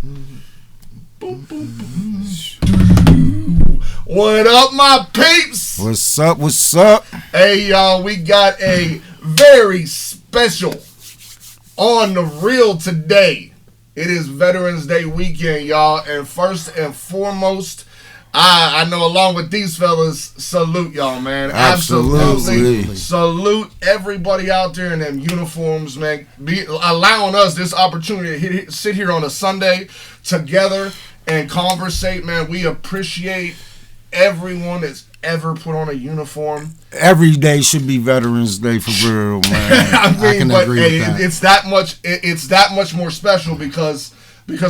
Boom, boom, boom. What up, my peeps? What's up? What's up? Hey, y'all, we got a very special on the reel today. It is Veterans Day weekend, y'all, and first and foremost, I know along with these fellas, salute y'all, man. Absolutely. Salute everybody out there in them uniforms, man. Allowing us this opportunity to sit here on a Sunday together and conversate, man. We appreciate everyone that's ever put on a uniform. Every day should be Veterans Day for real, man. I can agree with that. It's that much more special because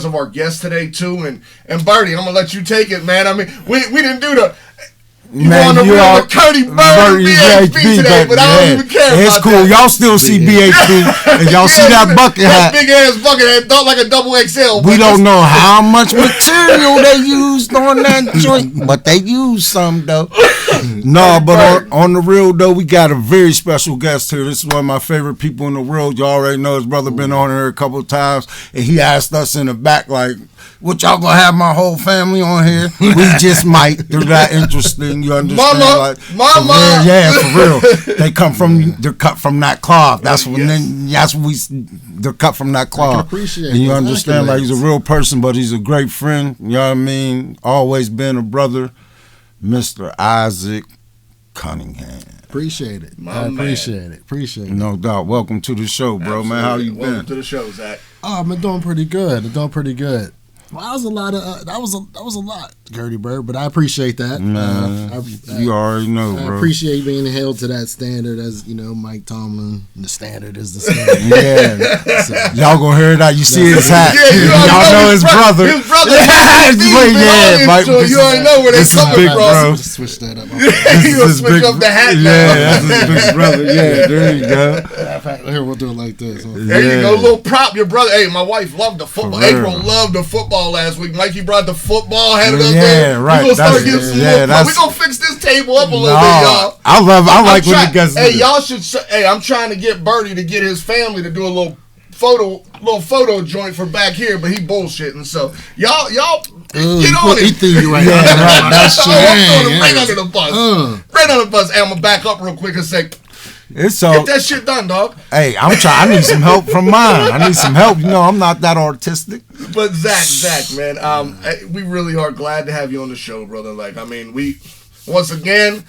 of our guest today too. And Birdie, I'm gonna let you take it, man. I mean, we didn't do the on the real with Curdy Bird BHB today, but I don't even care. It's about cool. that. Y'all still see BHB, and y'all see that bucket hat. Big ass bucket hat, thought like a double XL. We don't know how much material they used on that joint, but they used some though. No, but on the real though, we got a very special guest here. This is one of my favorite people in the world. Y'all already know his brother been on here a couple of times, and he asked us in the back like, "What, y'all gonna have my whole family on here?" We just might. They're that interesting. You understand? Mama. For real. They're cut from that cloth. That's when they're cut from that cloth. I appreciate and you understand, like, he's a real person, but he's a great friend. You know what I mean? Always been a brother, Mr. Isaac Cunningham. Appreciate it. Appreciate it. No doubt. Welcome to the show, bro. Absolutely. Man, how you been? Welcome to the show, Zach. Oh, I've been doing pretty good. Well, that was a lot of that was a lot, Gertie Bird, but I appreciate that. You already know, bro. I appreciate being held to that standard, as you know, Mike Tomlin. The standard is the standard. Yeah, so, y'all gonna hear that? You see his hat? Yeah, y'all know his brother. His brother. Mike. You already know where they coming from. Bro. Switch that up. You gonna switch up the hat now? Yeah, that's his big brother. Yeah, there you go. Here, we'll do it like this. There you go, little prop. Your brother. Hey, my wife loved the football. April loved the football last week. Mikey brought the football, had it up there. Yeah, right. We're gonna start getting some more. We're gonna fix this table up a little bit, y'all. I like when it gets. Hey, y'all should. Hey, I'm trying to get Birdie to get his family to do a little photo joint for back here, but he bullshitting. So y'all get on it. He threw you right now. Right. That's true. Right under the bus. Right under the bus. Hey, I'm gonna back up real quick and say, get that shit done, dog. Hey, I'm trying. I need some help from mine. I need some help. You know, I'm not that artistic. But Zach, man, we really are glad to have you on the show, brother. Like, I mean, once again,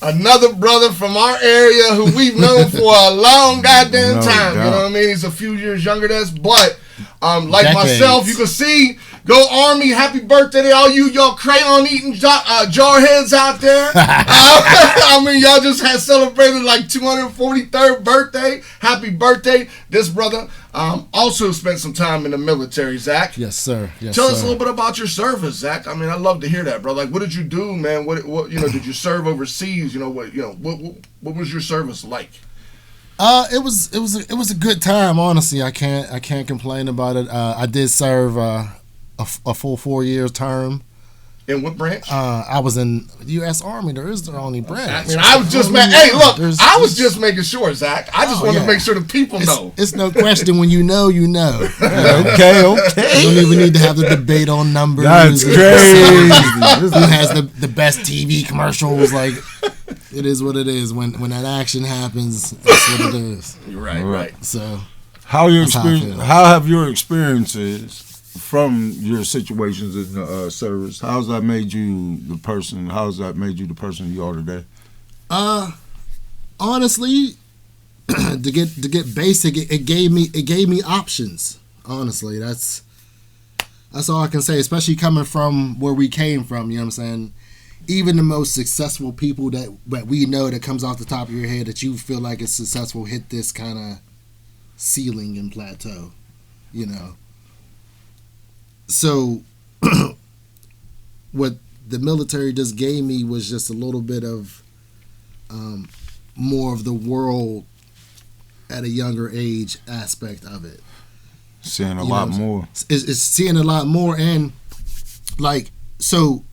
another brother from our area who we've known for a long goddamn time. You know what I mean? He's a few years younger than us, but like decades. Myself, you can see. Go Army! Happy birthday to all y'all crayon eating jarheads out there. I mean, y'all just had celebrated like 243rd birthday. Happy birthday! This brother also spent some time in the military, Zach. Yes, sir. Tell us a little bit about your service, Zach. I mean, I'd love to hear that, bro. Like, what did you do, man? What did you serve overseas? What was your service like? It was a good time. Honestly, I can't complain about it. I did serve a full 4-year term. In what branch? I was in the U.S. Army. There is their only branch. I mean, I was just I was just making sure, Zach. I just wanted to make sure the people know. It's no question. When you know, you know. Okay. You don't even need to have the debate on numbers. That's crazy. Who has the best TV commercials? Like, it is what it is. When that action happens, that's what it is. You're right. So, how have your experiences from your situations in the service? How's that made you the person? How's that made you the person you are today? Honestly, to get basic, it gave me options. Honestly, that's all I can say. Especially coming from where we came from, you know what I'm saying. Even the most successful people that we know, that comes off the top of your head that you feel like is successful, hit this kind of ceiling and plateau, you know. So what the military just gave me was just a little bit of more of the world at a younger age aspect of it. Seeing a lot more. It's seeing a lot more. And like, so,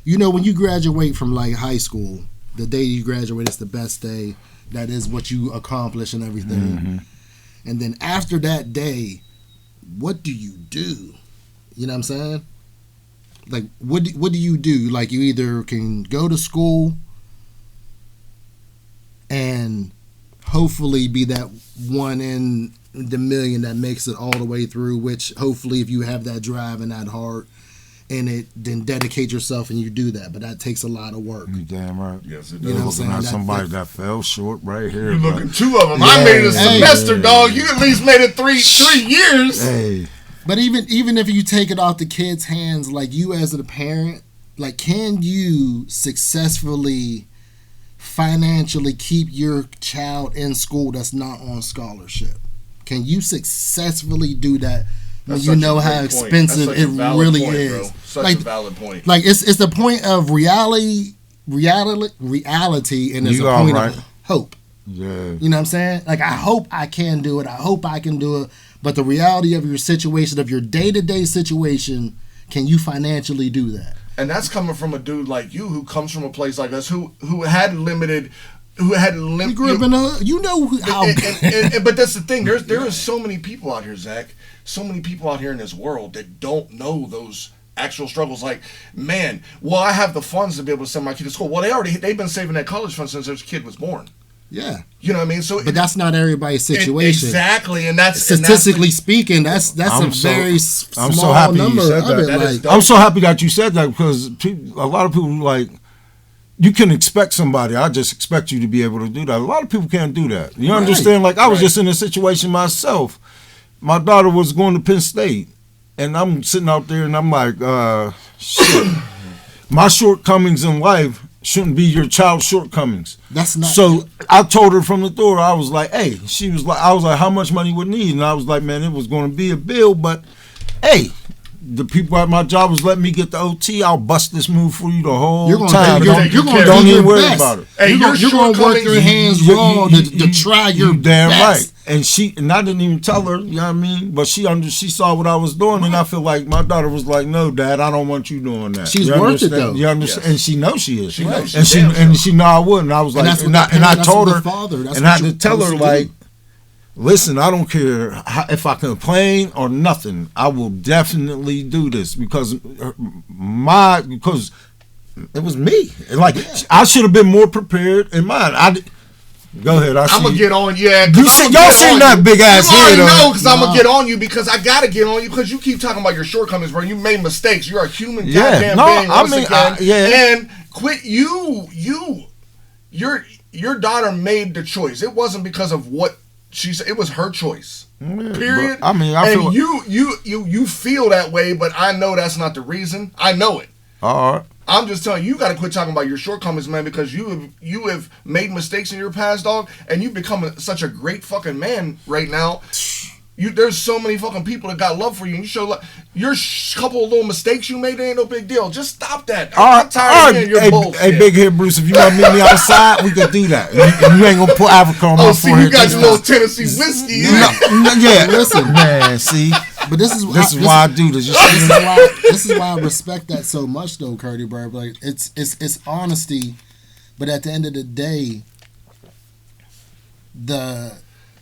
you know, when you graduate from like high school, the day you graduate is the best day. That is what you accomplish and everything. Mm-hmm. And then after that day, what do you do? You know what I'm saying? Like, what do you do? Like, you either can go to school and hopefully be that one in the million that makes it all the way through, which hopefully if you have that drive and that heart in it, then dedicate yourself and you do that. But that takes a lot of work. You damn right. Yes, it You know does. what I'm saying? Somebody that fell short right here. You're bro. looking 2 of them. I made it a semester, dog. You at least made it 3 years. Hey. But even if you take it off the kid's hands, like you as a parent, like can you successfully financially keep your child in school that's not on scholarship? Can you successfully do that when you know how expensive it really is? Bro. Such a valid point. Like it's the point of reality, and it's a point of hope. Yeah. You know what I'm saying? Like, I hope I can do it. I hope I can do it. But the reality of your situation, of your day-to-day situation, can you financially do that? And that's coming from a dude like you who comes from a place like us who had limited. You grew up in the hood. You know how. But that's the thing. There are so many people out here, Zach. So many people out here in this world that don't know those actual struggles. Like, man, well, I have the funds to be able to send my kid to school. Well, they've been saving that college fund since their kid was born. Yeah, you know what I mean. So, but that's not everybody's situation. Exactly, and that's statistically speaking, that's a very small so happy number you said of that. it. I'm so happy that you said that because a lot of people like. You can expect somebody. I just expect you to be able to do that. A lot of people can't do that. You understand? Like I was just in a situation myself. My daughter was going to Penn State, and I'm sitting out there, and I'm like, shit. My shortcomings in life shouldn't be your child's shortcomings. That's not. So I told her from the door. I was like, hey. She was like, I was like, how much money would need? And I was like, man, it was going to be a bill, but hey. The people at my job was letting me get the OT. I'll bust this move for you the whole time. Don't even worry about it. Hey, you're going to work your hands raw to try your damn best. Right. And I didn't even tell her, you know what I mean? But she saw what I was doing, and I feel like my daughter was like, no, Dad, I don't want you doing that. She's worth it, though. You understand? Yes. And she knows she is. She knows and she know I wouldn't. I was like, and I told her, and I had to tell her, like, listen, I don't care if I complain or nothing. I will definitely do this because it was me. Like I should have been more prepared in mine. Go ahead. I'm gonna get on. Yeah, y'all seen that big ass head? No, because I'm gonna get on you because I gotta get on you because you keep talking about your shortcomings, bro. You made mistakes. You're a human goddamn being. And quit. Your daughter made the choice. It wasn't because of what. She said it was her choice. Period. I mean, I feel you feel that way, but I know that's not the reason. I know it. All right. I'm just telling you, you got to quit talking about your shortcomings, man, because you have made mistakes in your past, dog, and you've become such a great fucking man right now. There's so many fucking people that got love for you, and you show love. Your couple of little mistakes you made, ain't no big deal. Just stop that. I'm tired of hearing your bullshit. Hey, big head Bruce, if you want to meet me outside, we can do that. You ain't gonna put Africa on my forehead. You got your little Tennessee whiskey. Yeah, listen, man. See, but this is why I do this. This is why I respect that so much, though, Curdy, bro. Like it's honesty, but at the end of the day,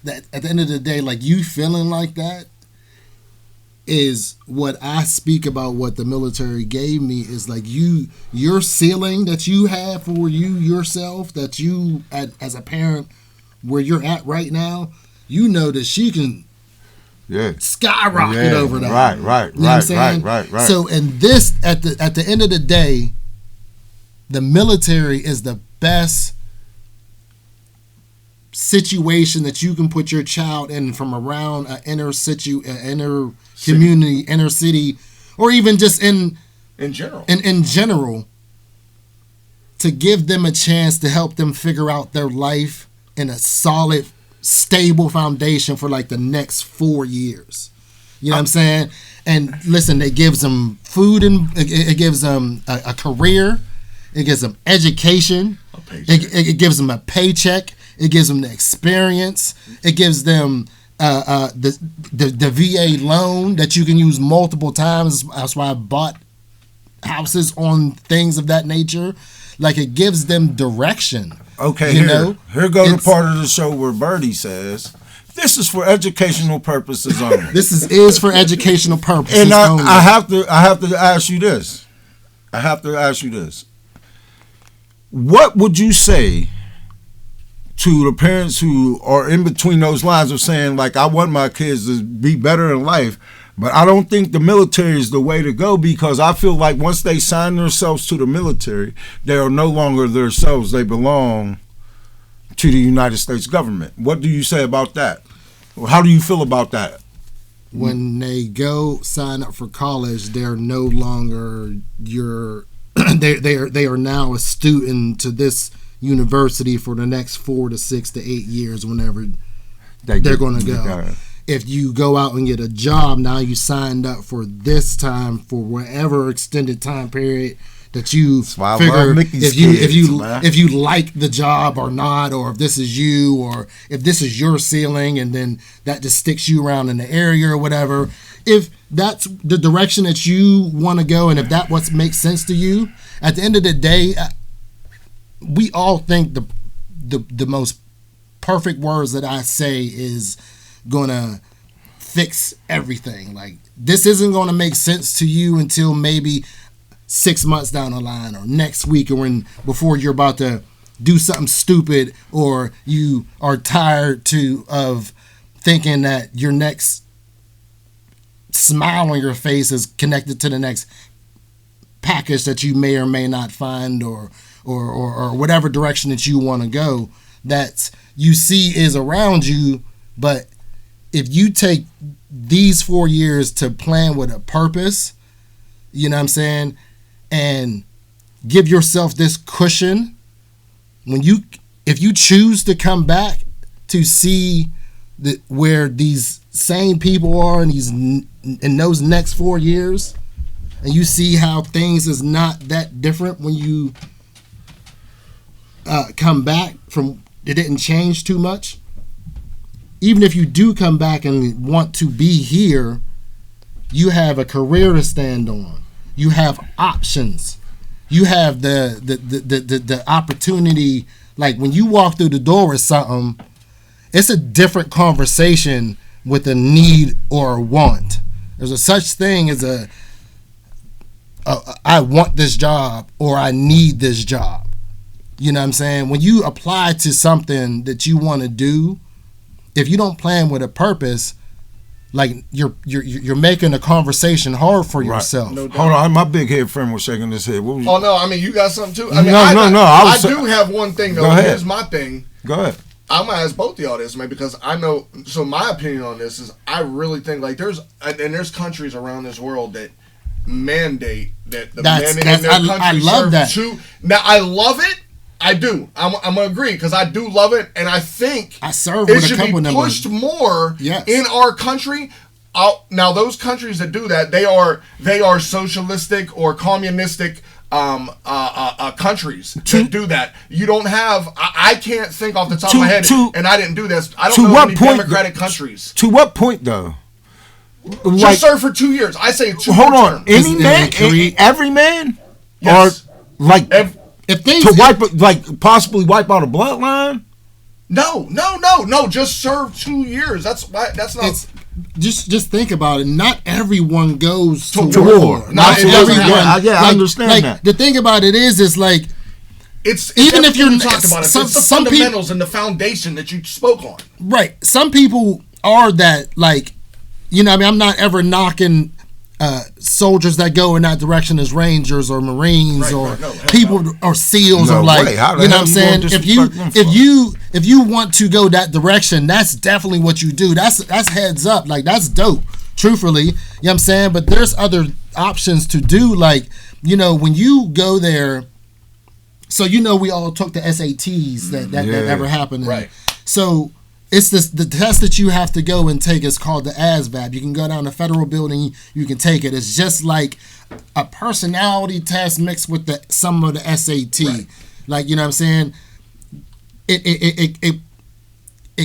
at the end of the day, like you feeling like that is what I speak about. What the military gave me is like your ceiling that you have for yourself, that you as a parent where you're at right now, you know that she can skyrocket over that. Right. You know what I'm saying? Right. So in this, at the end of the day, the military is the best situation that you can put your child in from around an inner community, inner city, or even just in general, to give them a chance to help them figure out their life in a solid, stable foundation for like the next 4 years. You know what I'm saying? And listen, it gives them food and it gives them a career. It gives them education. It gives them a paycheck. It gives them the experience. It gives them the VA loan that you can use multiple times. That's why I bought houses on things of that nature. Like it gives them direction. Okay, here goes the part of the show where Birdie says, This is for educational purposes only. This is for educational purposes And only. I have to ask you this. What would you say to the parents who are in between those lines of saying, like, I want my kids to be better in life, but I don't think the military is the way to go, because I feel like once they sign themselves to the military, they are no longer themselves. They belong to the United States government. What do you say about that? How do you feel about that? When they go sign up for college, they're no longer your. they are now a student to this university for the next 4 to 6 to 8 years. Whenever they're going to go. If you go out and get a job, now you signed up for this time for whatever extended time period that you figure if you like the job or not, or if this is you, or if this is your ceiling, and then that just sticks you around in the area or whatever. If that's the direction that you want to go, and if that what makes sense to you, at the end of the day, we all think the most perfect words that I say is gonna fix everything. Like, this isn't gonna make sense to you until maybe 6 months down the line, or next week, or before you're about to do something stupid, or you are tired of thinking that your next smile on your face is connected to the next package that you may or may not find, or whatever direction that you want to go that you see is around you. But if you take these 4 years to plan with a purpose, you know what I'm saying, and give yourself this cushion, if you choose to come back to see where these same people are in those next 4 years, and you see how things is not that different when you come back from, it didn't change too much. Even if you do come back and want to be here, you have a career to stand on. You have options. You have the opportunity. Like, when you walk through the door with something, it's a different conversation with a need or a want. There's a such thing as I want this job, or I need this job. You know what I'm saying? When you apply to something that you want to do, if you don't plan with a purpose, like, you're making a conversation hard for yourself. No doubt. Hold on, my big head friend was shaking his head. What was Oh no, I mean, you got something too. I mean, No. I do have one thing though. Go ahead. Here's my thing. Go ahead. I'm gonna ask both of y'all this, man, because I know. So my opinion on this is, I really think, like, there's countries around this world that mandate that the men in their country I love serve that. Now, I love it. I do. I'm gonna agree, because I do love it, and I think I serve it with a should couple be pushed more Yes. in our country. Now, those countries that do that, they are socialistic or communistic countries that do that. You don't have. I can't think off the top of my head, and I didn't do this. I don't know any democratic countries. To what point, though? Just serve for 2 years. I say 2 Hold on. term. Any man, every man, Yes. or like If things possibly wipe out a bloodline. No. Just serve 2 years. That's not. Just think about it. Not everyone goes to war. Not everyone. I understand that. The thing about it is like, it's even if you're talking about it, it's the fundamentals and the foundation that you spoke on. Right. Some people are that, like, you know, I mean, I'm not ever knocking soldiers that go in that direction as Rangers or Marines people or SEALs, or like, you know what I'm saying? If you want to go that direction, that's definitely what you do. That's heads up. Like, that's dope. Truthfully, you know what I'm saying? But there's other options to do. Like, you know, when you go there, so, you know, we all took the SATs that ever happened. Right. So it's the test that you have to go and take is called the ASVAB. You can go down to Federal Building, you can take it. It's just like a personality test mixed with some of the SAT. Right. Like, you know what I'm saying? It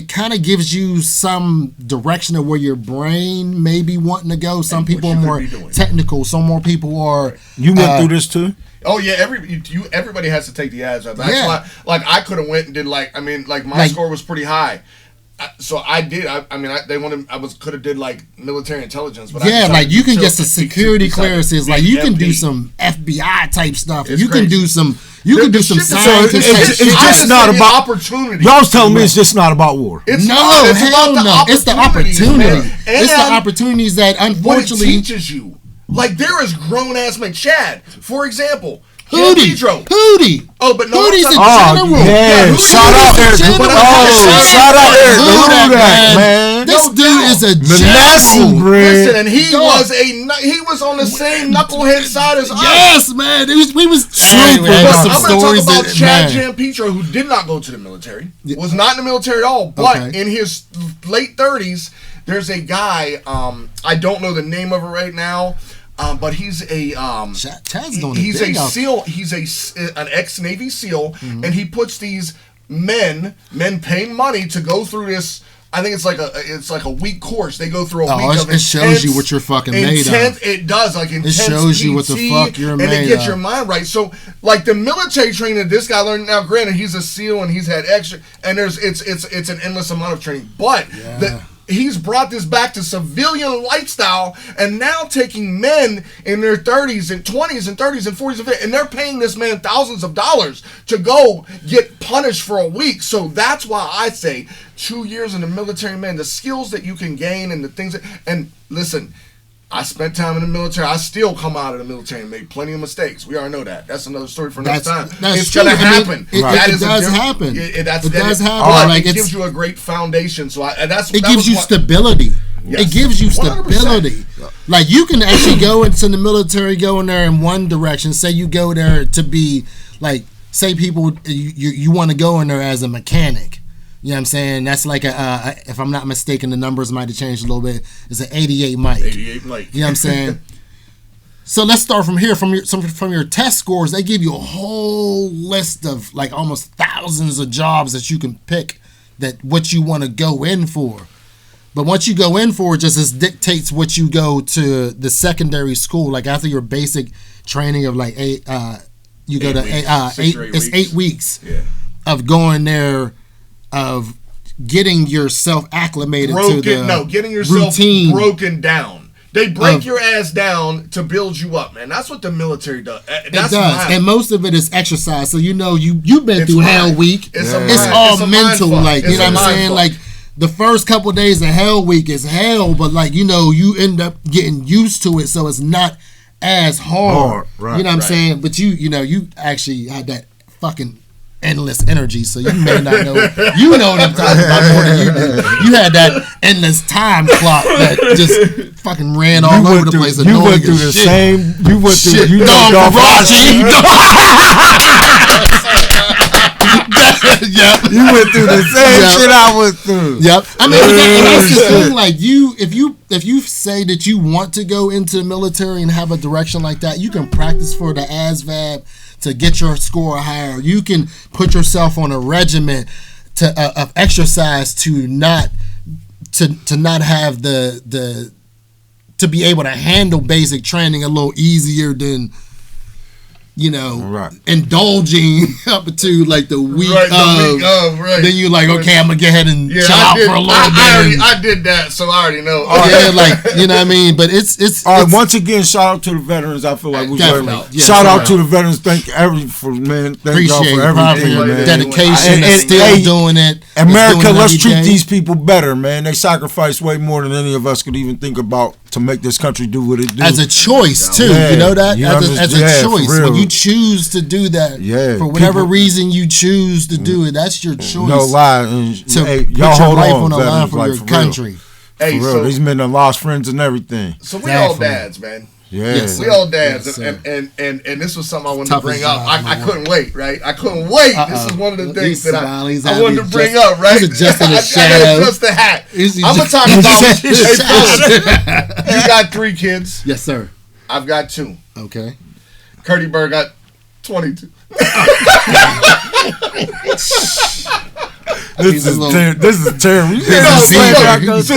kind of gives you some direction of where your brain may be wanting to go. Some people are more technical. Some more people are. You went through this too? Oh yeah, everybody has to take the ASVAB. That's why, like, I could have went and did, like, I mean, like, my score was pretty high. So I did. I mean, they wanted. Could have did like military intelligence, but yeah, like you can get some security clearances. Like you can do some FBI type stuff. You can do some. You can do some scientific. It's just not about opportunity. Y'all was telling me it's just not about war. It's no, it's hell no. It's the opportunity. It's the And opportunities that unfortunately what it teaches you. Like there is grown ass men. Chad, for example. Hootie. Oh, but no, Hootie's a Oh, general. yeah. Shout out Eric. Shout out Eric. Hudak, man. This dude is a Manasseh, general. Listen, and he was on the same knucklehead side as us. Yes, man. We was I'm some going to stories talk about that, Chad man. Giampietro, who did not go to the military, was not in the military at all, but in his late 30s, there's a guy, I don't know the name of it right now, but he's a he's a SEAL. He's an ex-Navy SEAL, and he puts these men paying money to go through this. I think it's like a week course. They go through a week of it shows you what you're fucking made of. It does, like intense. It shows you what the fuck you're made of, and it gets your mind right. So, like the military training that this guy learned. Now, granted, he's a SEAL and he's had extra, and it's an endless amount of training, but he's brought this back to civilian lifestyle, and now taking men in their 30s and 20s and 30s and 40s and 50s, and they're paying this man thousands of dollars to go get punished for a week. So that's why I say 2 years in the military, man, the skills that you can gain and the things that, and listen, I spent time in the military. I still come out of the military and make plenty of mistakes. We already know that. That's another story for next time. It's going to happen. It does happen. It does happen. But like it gives you a great foundation. So it gives you stability. Yes. It gives you stability. 100%. Like you can actually go into the military, go in there in one direction. Say you go there to be like, say people you want to go in there as a mechanic. You know what I'm saying? That's like if I'm not mistaken, the numbers might have changed a little bit. It's an 88 mic. 88 mic. You know what I'm saying? So let's start from here. From your test scores, they give you a whole list of like almost thousands of jobs that you can pick that what you want to go in for. But once you go in for it, just dictates what you go to the secondary school. Like after your basic training of like 8 weeks of going there, of getting yourself acclimated to the getting yourself routine. Broken down. They break your ass down to build you up, man. That's what the military does. It does, and most of it is exercise. So you've been through Hell Week. It's all mental, like you know what I'm saying. Like the first couple of days of Hell Week is hell, but like you end up getting used to it, so it's not as hard. Right, you know what I'm saying? But you actually had that fucking endless energy, so you may not know. You know what I'm talking about more than you do. You had that endless time clock that just fucking ran all over the place. You went through the same. You went through. You know, Yep. You went through the same shit I went through. Yep. I mean, and that's the thing. Like if you say that you want to go into the military and have a direction like that, you can practice for the ASVAB to get your score higher. You can put yourself on a regimen of exercise to not have the to be able to handle basic training a little easier than indulging up to like the week of. Then you're like, okay, I'm gonna get ahead and chill out for a little bit. I did that, so I already know. Like you know what I mean. But it's all right. Once again, shout out to the veterans. I feel like shout out to the veterans. Thank y'all for everything, your man. dedication and still doing it. America, let's treat these people better, man. They sacrifice way more than any of us could even think about to make this country do what it do. As a choice, too. You know that? As a choice. When you choose to do that, for whatever reason you choose to do it, that's your choice. No lie. To put your life on the line for your country. Hey, for real. These men have lost friends and everything. So we all dads, man. Yeah. Yes, we all dads, and this was something I wanted to bring up. I couldn't wait, right? I couldn't wait. This is one of the things that I wanted to bring up, right? He's adjusting his shadow. Just the hat. I'm gonna talk about. You got 3 kids. Yes, sir. I've got 2. Okay. Curdy Bird got 22. This is terrible.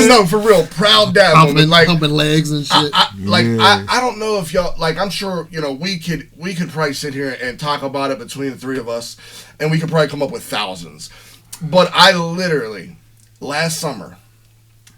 No, for real. Proud dad moment. Like pumping legs and shit. I don't know if y'all like. I'm sure we could probably sit here and talk about it between the 3 of us, and we could probably come up with thousands. But I literally last summer.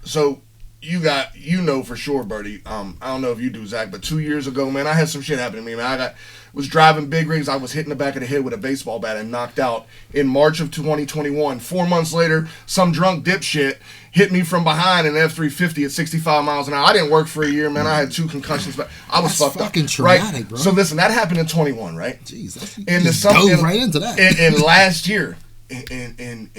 So you know for sure, Birdie. I don't know if you do, Zach, but 2 years ago, man, I had some shit happen to me, man. Was driving big rigs. I was hit in the back of the head with a baseball bat and knocked out in March of 2021. 4 months later, some drunk dipshit hit me from behind in an F-350 at 65 miles an hour. I didn't work for a year, man. I had 2 concussions, but I was fucked up. Fucking traumatic, right? bro. So listen, that happened in 21, right? Jeez, that's And right into that. And last year, in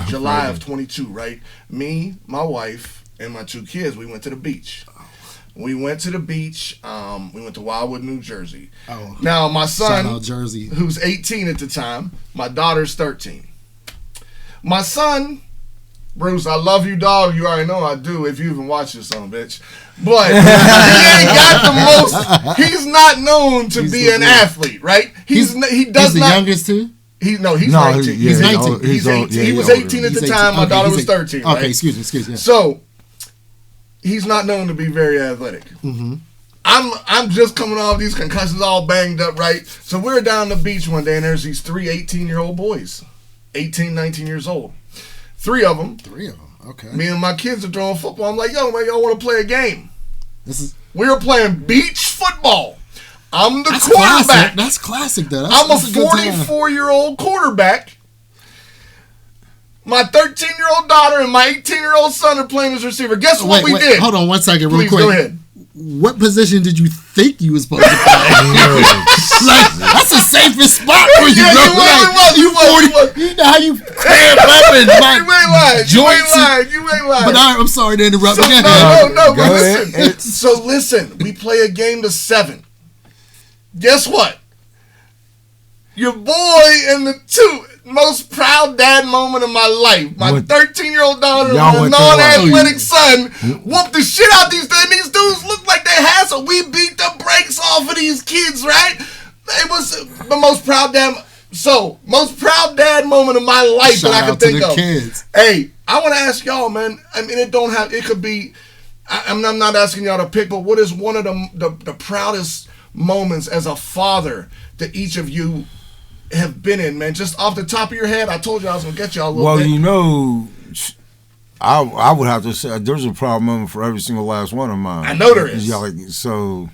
July of 22, right? Me, my wife, and my 2 kids, we went to the beach. We went to the beach. We went to Wildwood, New Jersey. Oh, now my son, shout out Jersey, who's 18 at the time, my daughter's 13. My son, Bruce, I love you, dog. You already know I do. If you even watch this, son of a bitch, but he ain't got the most. He's not known to be an athlete, right? He does he's the not. youngest too. He's 19. He's 19. He's 18. He was 18 at the time. My daughter was 13. Okay, right? excuse me. Yeah. So he's not known to be very athletic. Mm-hmm. I'm just coming off these concussions, all banged up, right? So we're down the beach one day, and there's these 3 18-year-old boys, 18, 19 years old. 3 of them. Okay. Me and my kids are throwing football. I'm like, yo, man, y'all want to play a game? We were playing beach football. I'm the quarterback. Classic. That's classic, though. I'm a 44-year-old quarterback. My 13-year-old daughter and my 18-year-old son are playing as receiver. Guess what we did? Hold on one second, real Please, quick. Go ahead. What position did you think you was supposed to play? Like, that's the safest spot for you, bro. You know how you cramp up and my joints. You ain't lying. But I'm sorry to interrupt. So, no. But listen. So listen, we play a game to 7. Guess what? Your boy and the 2 most proud dad moment of my life. My 13-year-old daughter and my non-athletic son whooped the shit out these dudes. These dudes look like they had, so we beat the brakes off of these kids, right? It was the most proud dad moment of my life that I could think of. Kids. Hey, I want to ask y'all, man. I mean, it could be, I'm not asking y'all to pick, but what is one of the proudest moments as a father that each of you have been in, man? Just off the top of your head. I told you I was gonna get y'all a little bit. Well, you know, I would have to say there's a proud moment for every single last one of mine. I know there is. So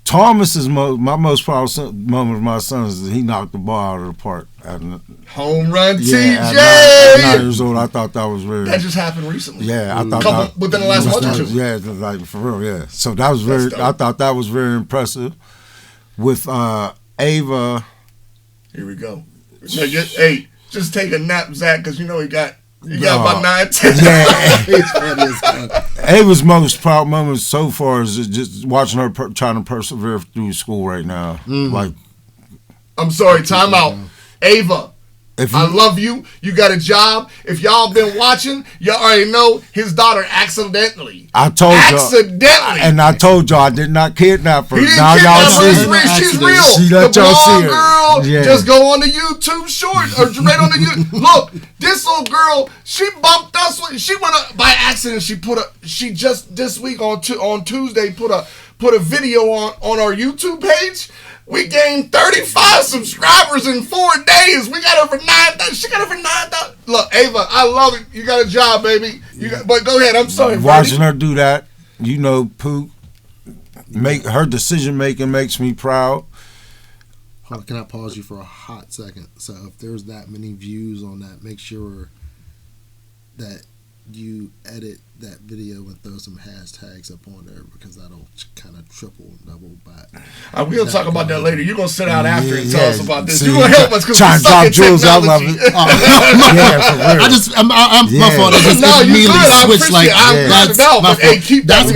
Thomas is my most proud moment of my son is that he knocked the ball out of the park. Home run, TJ. At 9 years old, I thought that was very. That just happened recently. Yeah, I thought within the last month or 2. Yeah, like for real. Yeah, so that was very. I thought that was very impressive. With Ava. Here we go. Hey, just take a nap, Zach, because you know he got about 9, 10. Yeah. Ava's most proud moment so far is just watching her trying to persevere through school right now. Like, I'm sorry, time out. Ava, I love you. You got a job. If y'all been watching, y'all already know his daughter accidentally. I told y'all. I told y'all I did not kidnap her. He didn't now kidnap y'all see her. She's real. She let y'all see her. Girl, just go on the YouTube short or right on the YouTube. Look, this little girl, she bumped us. She went up by accident. She just this week on Tuesday put a video on our YouTube page. We gained 35 subscribers in 4 days. We got her for 9,000. She got her for 9,000. Look, Ava, I love it. You got a job, baby. But go ahead. I'm sorry. Watching her do that, you know, Pook, her decision making makes me proud. Can I pause you for a hot second? So if there's that many views on that, make sure that you edit that video and throw some hashtags up on there because that'll kind of triple and double back. We'll talk about that later. You're going to sit out after and tell us about this. See, you're going to help us because we're drop jewels. I love it. I'm my fault. I just immediately switched like that's my fault. That's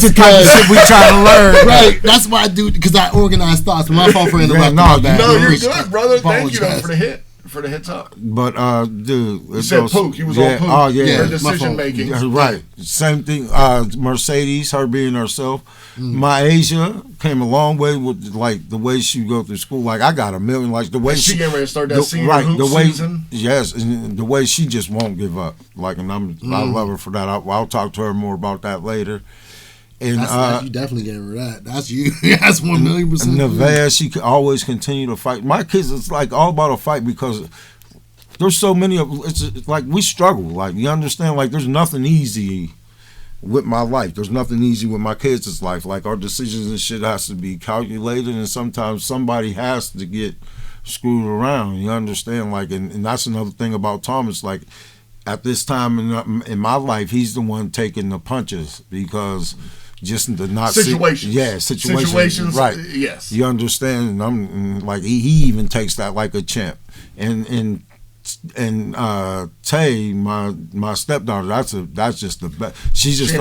the kind of shit we try to learn. Right. That's why I do because I organize thoughts. But my fault for interrupting. No, you're good, brother. Thank you for the hit. For the hits up. But dude, you said Pook. He was on Pook. Oh yeah, her decision making. Right. Same thing. Mercedes, her being herself. My Asia came a long way with like the way she go through school. Like I got a million. Like the way she getting ready to start that senior hoop season. Yes, and the way she just won't give up. Like, and I love her for that. I'll talk to her more about that later. And you definitely gave her that. That's you. That's 1,000,000%. Nevaeh, she could always continue to fight. My kids, it's like all about a fight because there's so many of it's like we struggle. Like you understand, like there's nothing easy with my life. There's nothing easy with my kids' life. Like our decisions and shit has to be calculated, and sometimes somebody has to get screwed around. You understand? Like, and that's another thing about Thomas. Like, at this time in my life, he's the one taking the punches because just the not situations, right? Yes, you understand. And I'm like he even takes that like a champ. And Tay, my stepdaughter, that's just the best. She's just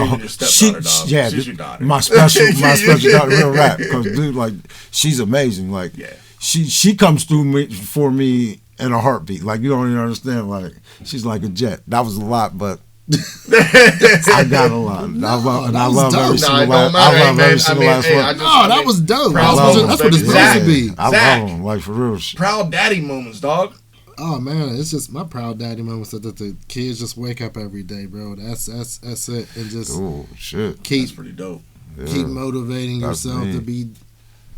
she's your daughter. my special daughter, real rap. Because dude, like she's amazing. Like she comes through for me in a heartbeat. Like you don't even understand. Like she's like a jet. That was a lot, but I got a lot. I love every single last one. That was dope. That's what it's supposed to be. I love them, like for real. Proud daddy moments, dog. Oh man, it's just my proud daddy moments that the kids just wake up every day, bro. That's it, and just That's pretty dope. Keep motivating yourself to be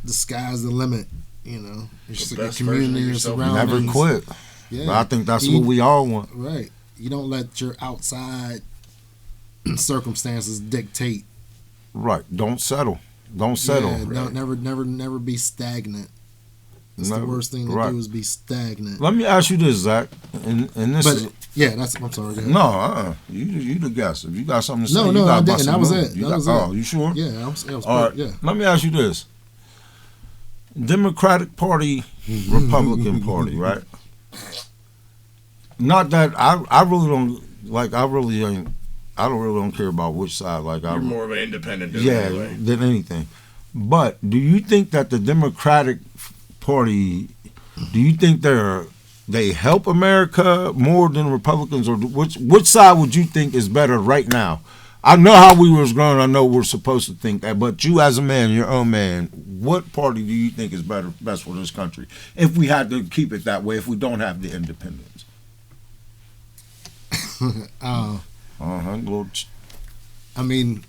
the sky's the limit. You know, it's your community, your surroundings. Never quit. Yeah, but I think that's what we all want. Right. You don't let your outside circumstances dictate. Right. Don't settle. Yeah, never be stagnant. That's the worst thing to do is be stagnant. Let me ask you this, Zach. And this I'm sorry. No, you the guest. If you got something to say, no, I didn't. That was it. Oh, you sure? Yeah, I was all right. Yeah. Let me ask you this: Democratic Party, Republican Party, right? Not that I really don't like. I don't really care about which side. Like you're more of an independent. Than anything. But do you think that the Democratic Party, do you think they help America more than Republicans, or which side would you think is better right now? I know how we was growing. I know we're supposed to think that, but you as a man, your own man, what party do you think is best for this country? If we had to keep it that way, if we don't have the independence. I mean,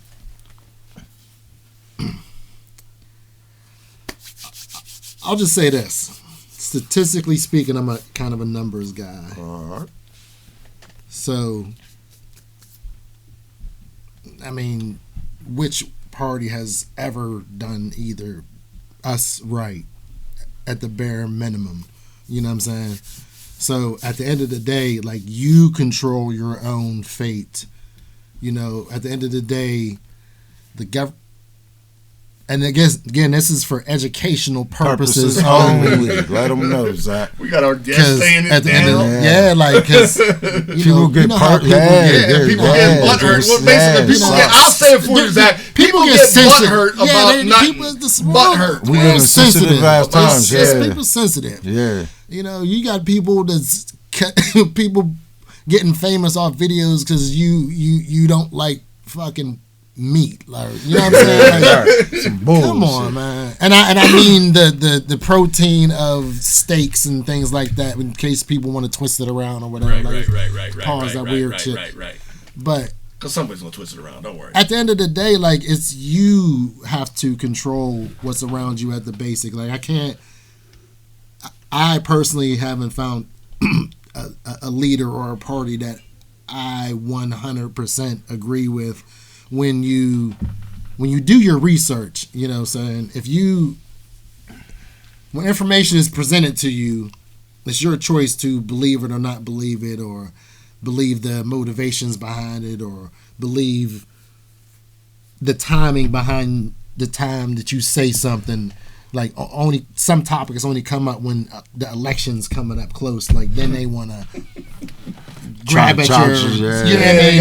I'll just say this. Statistically speaking, I'm a kind of a numbers guy. All right. So, I mean, which party has ever done either us right at the bare minimum? You know what I'm saying? So, at the end of the day, like, you control your own fate. You know, at the end of the day, the government. And again, this is for educational purposes only. Let them know, Zach. We got our guests saying it. At the end of because people get butthurt. Well, basically, people get. I'll say it for you, Zach. People get butthurt about nothing. Butthurt. We live in sensitive times. People sensitive. Yeah. You know, you got people that's people getting famous off videos because you don't like fucking meat, like, you know what I'm saying? Like, come on, man. And I mean the protein of steaks and things like that, in case people want to twist it around or whatever. Right. Pause that weird shit. Right. But because somebody's gonna twist it around. Don't worry. At the end of the day, like, it's you have to control what's around you at the basic. Like, I personally haven't found a leader or a party that I 100% agree with. When you do your research, you know what I'm saying? When information is presented to you, it's your choice to believe it or not believe it, or believe the motivations behind it, or believe the timing behind the time that you say something. Like, only some topics only come up when the election's coming up close. Like, then they want to grab at your, they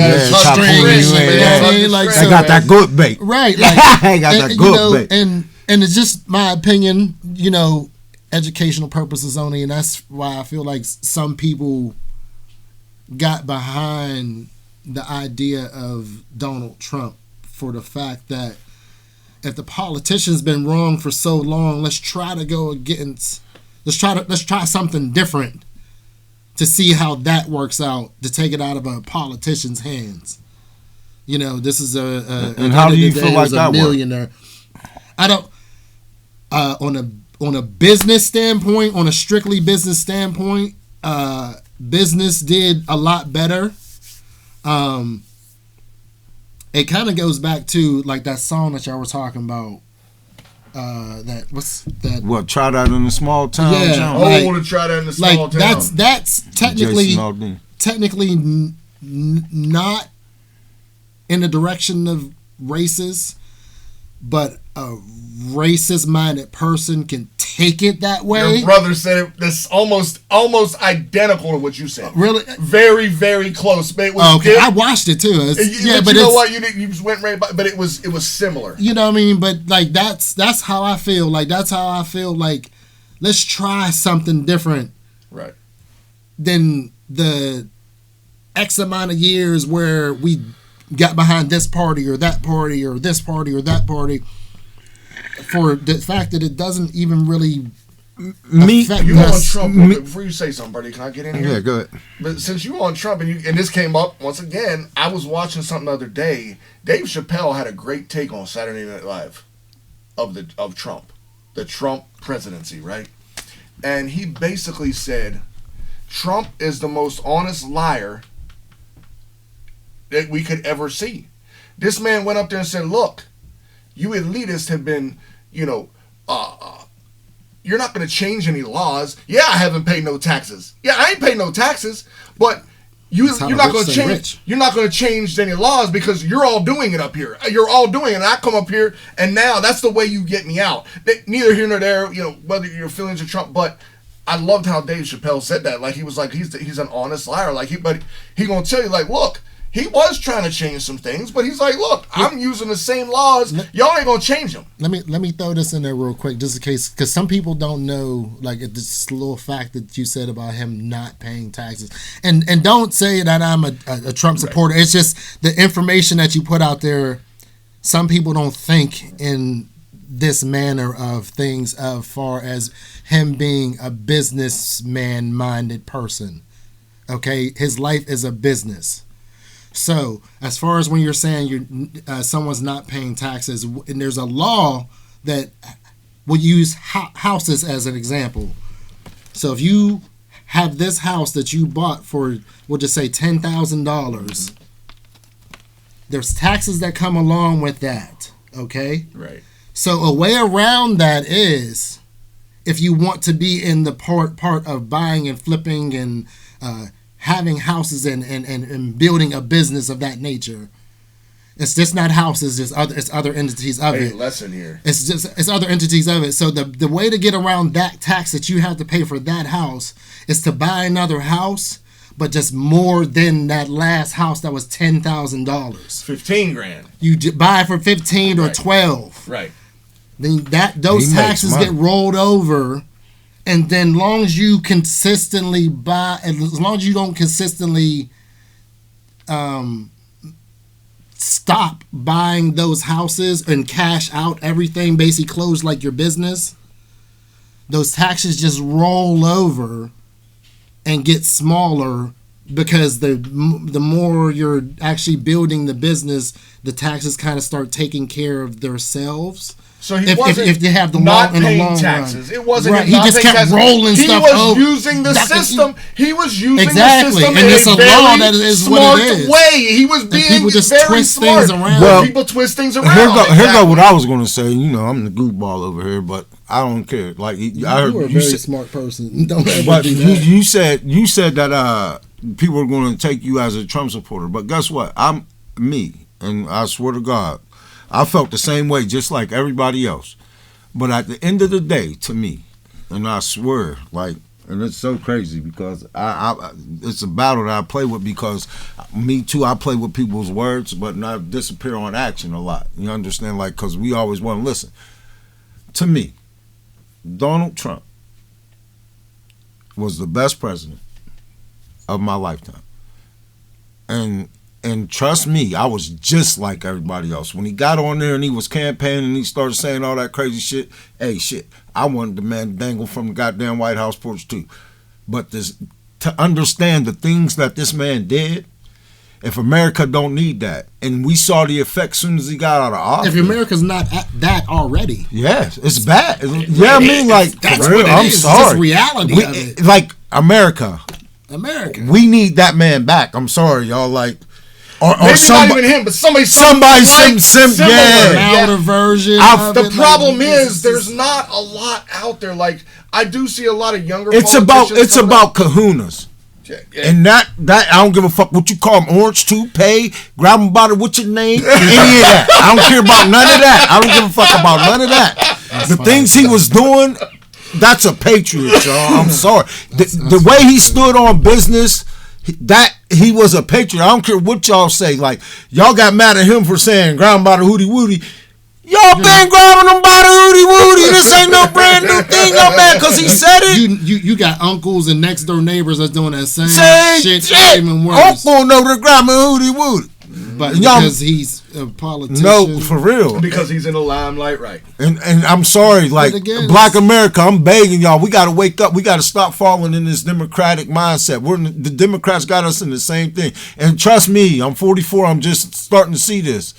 got that good bait, right? Like, they got that good bait, and it's just my opinion, you know, educational purposes only, and that's why I feel like some people got behind the idea of Donald Trump for the fact that if the politician's been wrong for so long, let's try to go against. Let's try something different to see how that works out, to take it out of a politician's hands. You know, this is and how do you feel like that millionaire? I don't. On a business standpoint, on a strictly business standpoint, business did a lot better. It kind of goes back to like that song that y'all were talking about. That what's that? What, try that in a small town? Yeah, John? To try that in a small town. That's technically not in the direction of racist, but a racist-minded person can take it that way. Your brother said it. This almost identical to what you said. Really, very, very close. But it was okay. I watched it too. But you know what? You just went right by. But it was similar. You know what I mean? But like that's how I feel. Like that's how I feel. Like let's try something different. Right. Than the X amount of years where we got behind this party or that party or this party or that party. For the fact that it doesn't even really affect you us. on Trump. Before you say something, buddy, can I get in here? Yeah, go ahead. But since you on Trump and this came up once again, I was watching something the other day. Dave Chappelle had a great take on Saturday Night Live of Trump, the Trump presidency, right? And he basically said Trump is the most honest liar that we could ever see. This man went up there and said, "Look, you elitists have been, you're not going to change any laws. Yeah, I haven't paid no taxes. Yeah, I ain't paid no taxes, but you're not going to change. Rich. You're not going to change any laws because you're all doing it up here. You're all doing it. And I come up here, and now that's the way you get me out. Neither here nor there. Whether your feelings are Trump, but I loved how Dave Chappelle said that. Like he was like he's an honest liar. Like but he gonna tell you like, look. He was trying to change some things, but he's like, "Look, I'm using the same laws. Y'all ain't gonna change them." Let me throw this in there real quick, just in case, because some people don't know, like this little fact that you said about him not paying taxes, and don't say that I'm a Trump supporter. Right. It's just the information that you put out there. Some people don't think in this manner of things, as far as him being a businessman-minded person. Okay, his life is a business. So, as far as when you're saying someone's not paying taxes, and there's a law that will use houses as an example. So, if you have this house that you bought for, we'll just say $10,000, there's taxes that come along with that. Okay? Right. So, a way around that is, if you want to be in the part of buying and flipping and having houses and building a business of that nature. It's just not houses, it's other entities of it. Lesson here. It's other entities of it. So the way to get around that tax that you have to pay for that house is to buy another house, but just more than that last house that was $10,000. $15,000. You buy for 15 or 12. Right. Then those taxes get rolled over. And then, long as you consistently buy, as long as you don't consistently stop buying those houses and cash out everything, basically close like your business, those taxes just roll over and get smaller because the more you're actually building the business, the taxes kind of start taking care of themselves. So he wasn't if they have the not long, paying in the long taxes. Run. It wasn't right. He just kept taxes. Rolling stuff over. He was using the system. He was using exactly. the system and in it's a a very law that is smart what it is. way. He was being people just very twist smart. Things around. Well, people twist things around. Here go what I was going to say. I'm the goofball over here, but I don't care. Like I heard you were a very smart person. Don't ever but do that. You said that people are going to take you as a Trump supporter, but guess what? I'm me, and I swear to God, I felt the same way, just like everybody else. But at the end of the day, to me, and I swear, and it's so crazy because it's a battle that I play with because me too, I play with people's words, but not disappear on action a lot. You understand? Because we always want to listen. To me, Donald Trump was the best president of my lifetime. And trust me, I was just like everybody else. When he got on there and he was campaigning and he started saying all that crazy shit, I wanted the man to dangle from the goddamn White House porch too. But to understand the things that this man did, if America don't need that, and we saw the effect as soon as he got out of office. If America's not at that already. Yes, it's bad. Yeah, I mean, that's for real, what it I'm is. sorry. It's just reality of it. Like America. America. We need that man back. I'm sorry, y'all. Like, or maybe somebody, not even him, but somebody similar. Yeah. Louder version. The problem is there's not a lot out there. Like, I do see a lot of younger. It's about kahunas. Yeah. And that I don't give a fuck what you call them, orange toupee, grab them by the what's your name, any of that. I don't care about none of that. I don't give a fuck about none of that. The things he was doing, that's a patriot, y'all. I'm sorry. The way he stood on business, that he was a patriot. I don't care what y'all say. Like, y'all got mad at him for saying ground by the hootie woody. Y'all been grabbing them by the hootie woody. This ain't no brand new thing, y'all man, because he said it. You got uncles and next door neighbors that's doing that same shit. Even worse. Uncle know they're grabbing hootie woody. But because he's a politician. No, for real. Because he's in the limelight, right? And I'm sorry, like, again, Black America, I'm begging y'all, we got to wake up. We got to stop falling in this Democratic mindset. The Democrats got us in the same thing. And trust me, I'm 44. I'm just starting to see this.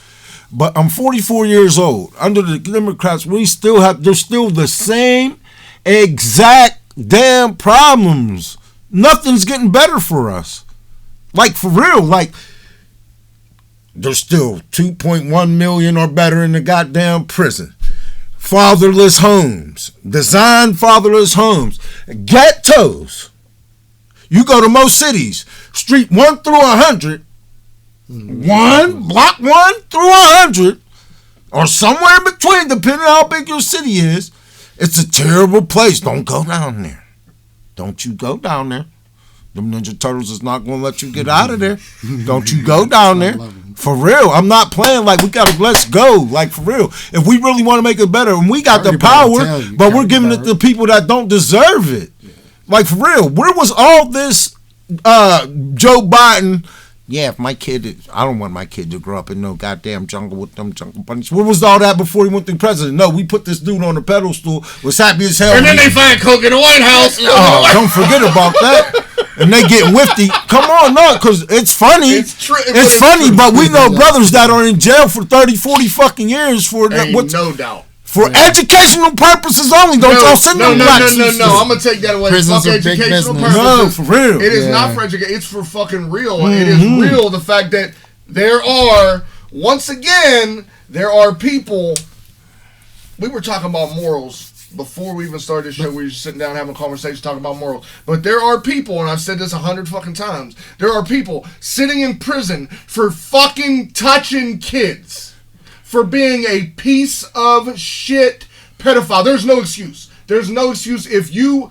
But I'm 44 years old. Under the Democrats, there's still the same exact damn problems. Nothing's getting better for us. Like, for real, like, there's still 2.1 million or better in the goddamn prison. Fatherless homes. Designed fatherless homes. Ghettos. You go to most cities, street 1 through 100, block 1 through 100, or somewhere in between, depending on how big your city is, it's a terrible place. Don't go down there. Don't you go down there. Them Ninja Turtles is not going to let you get out of there. Don't you go down there. For real. I'm not playing. Like, we got to, let's go. Like, for real. If we really want to make it better, and we got the power, but we're giving it to people that don't deserve it. Like, for real. Where was all this Joe Biden? Yeah, if my kid, I don't want my kid to grow up in no goddamn jungle with them jungle bunnies. Where was all that before he went to president? No, we put this dude on the pedestal, was happy as hell. And then they find coke in the White House. Oh, don't forget about that. And they get whiffy. Come on, no, because it's funny. It's funny, but we know brothers that are in jail for 30, 40 fucking years for no doubt. For educational purposes only. Don't y'all send them blacks. No. I'm going to take that away. Prisons Fuck educational purposes. No, for real. It is not for education. It's for fucking real. Mm-hmm. It is real, the fact that there are, once again, there are people. We were talking about morals before we even started this show. We were just sitting down having a conversation talking about morals. But there are people, and I've said this 100 fucking times, there are people sitting in prison for fucking touching kids. For being a piece of shit pedophile. There's no excuse. There's no excuse if you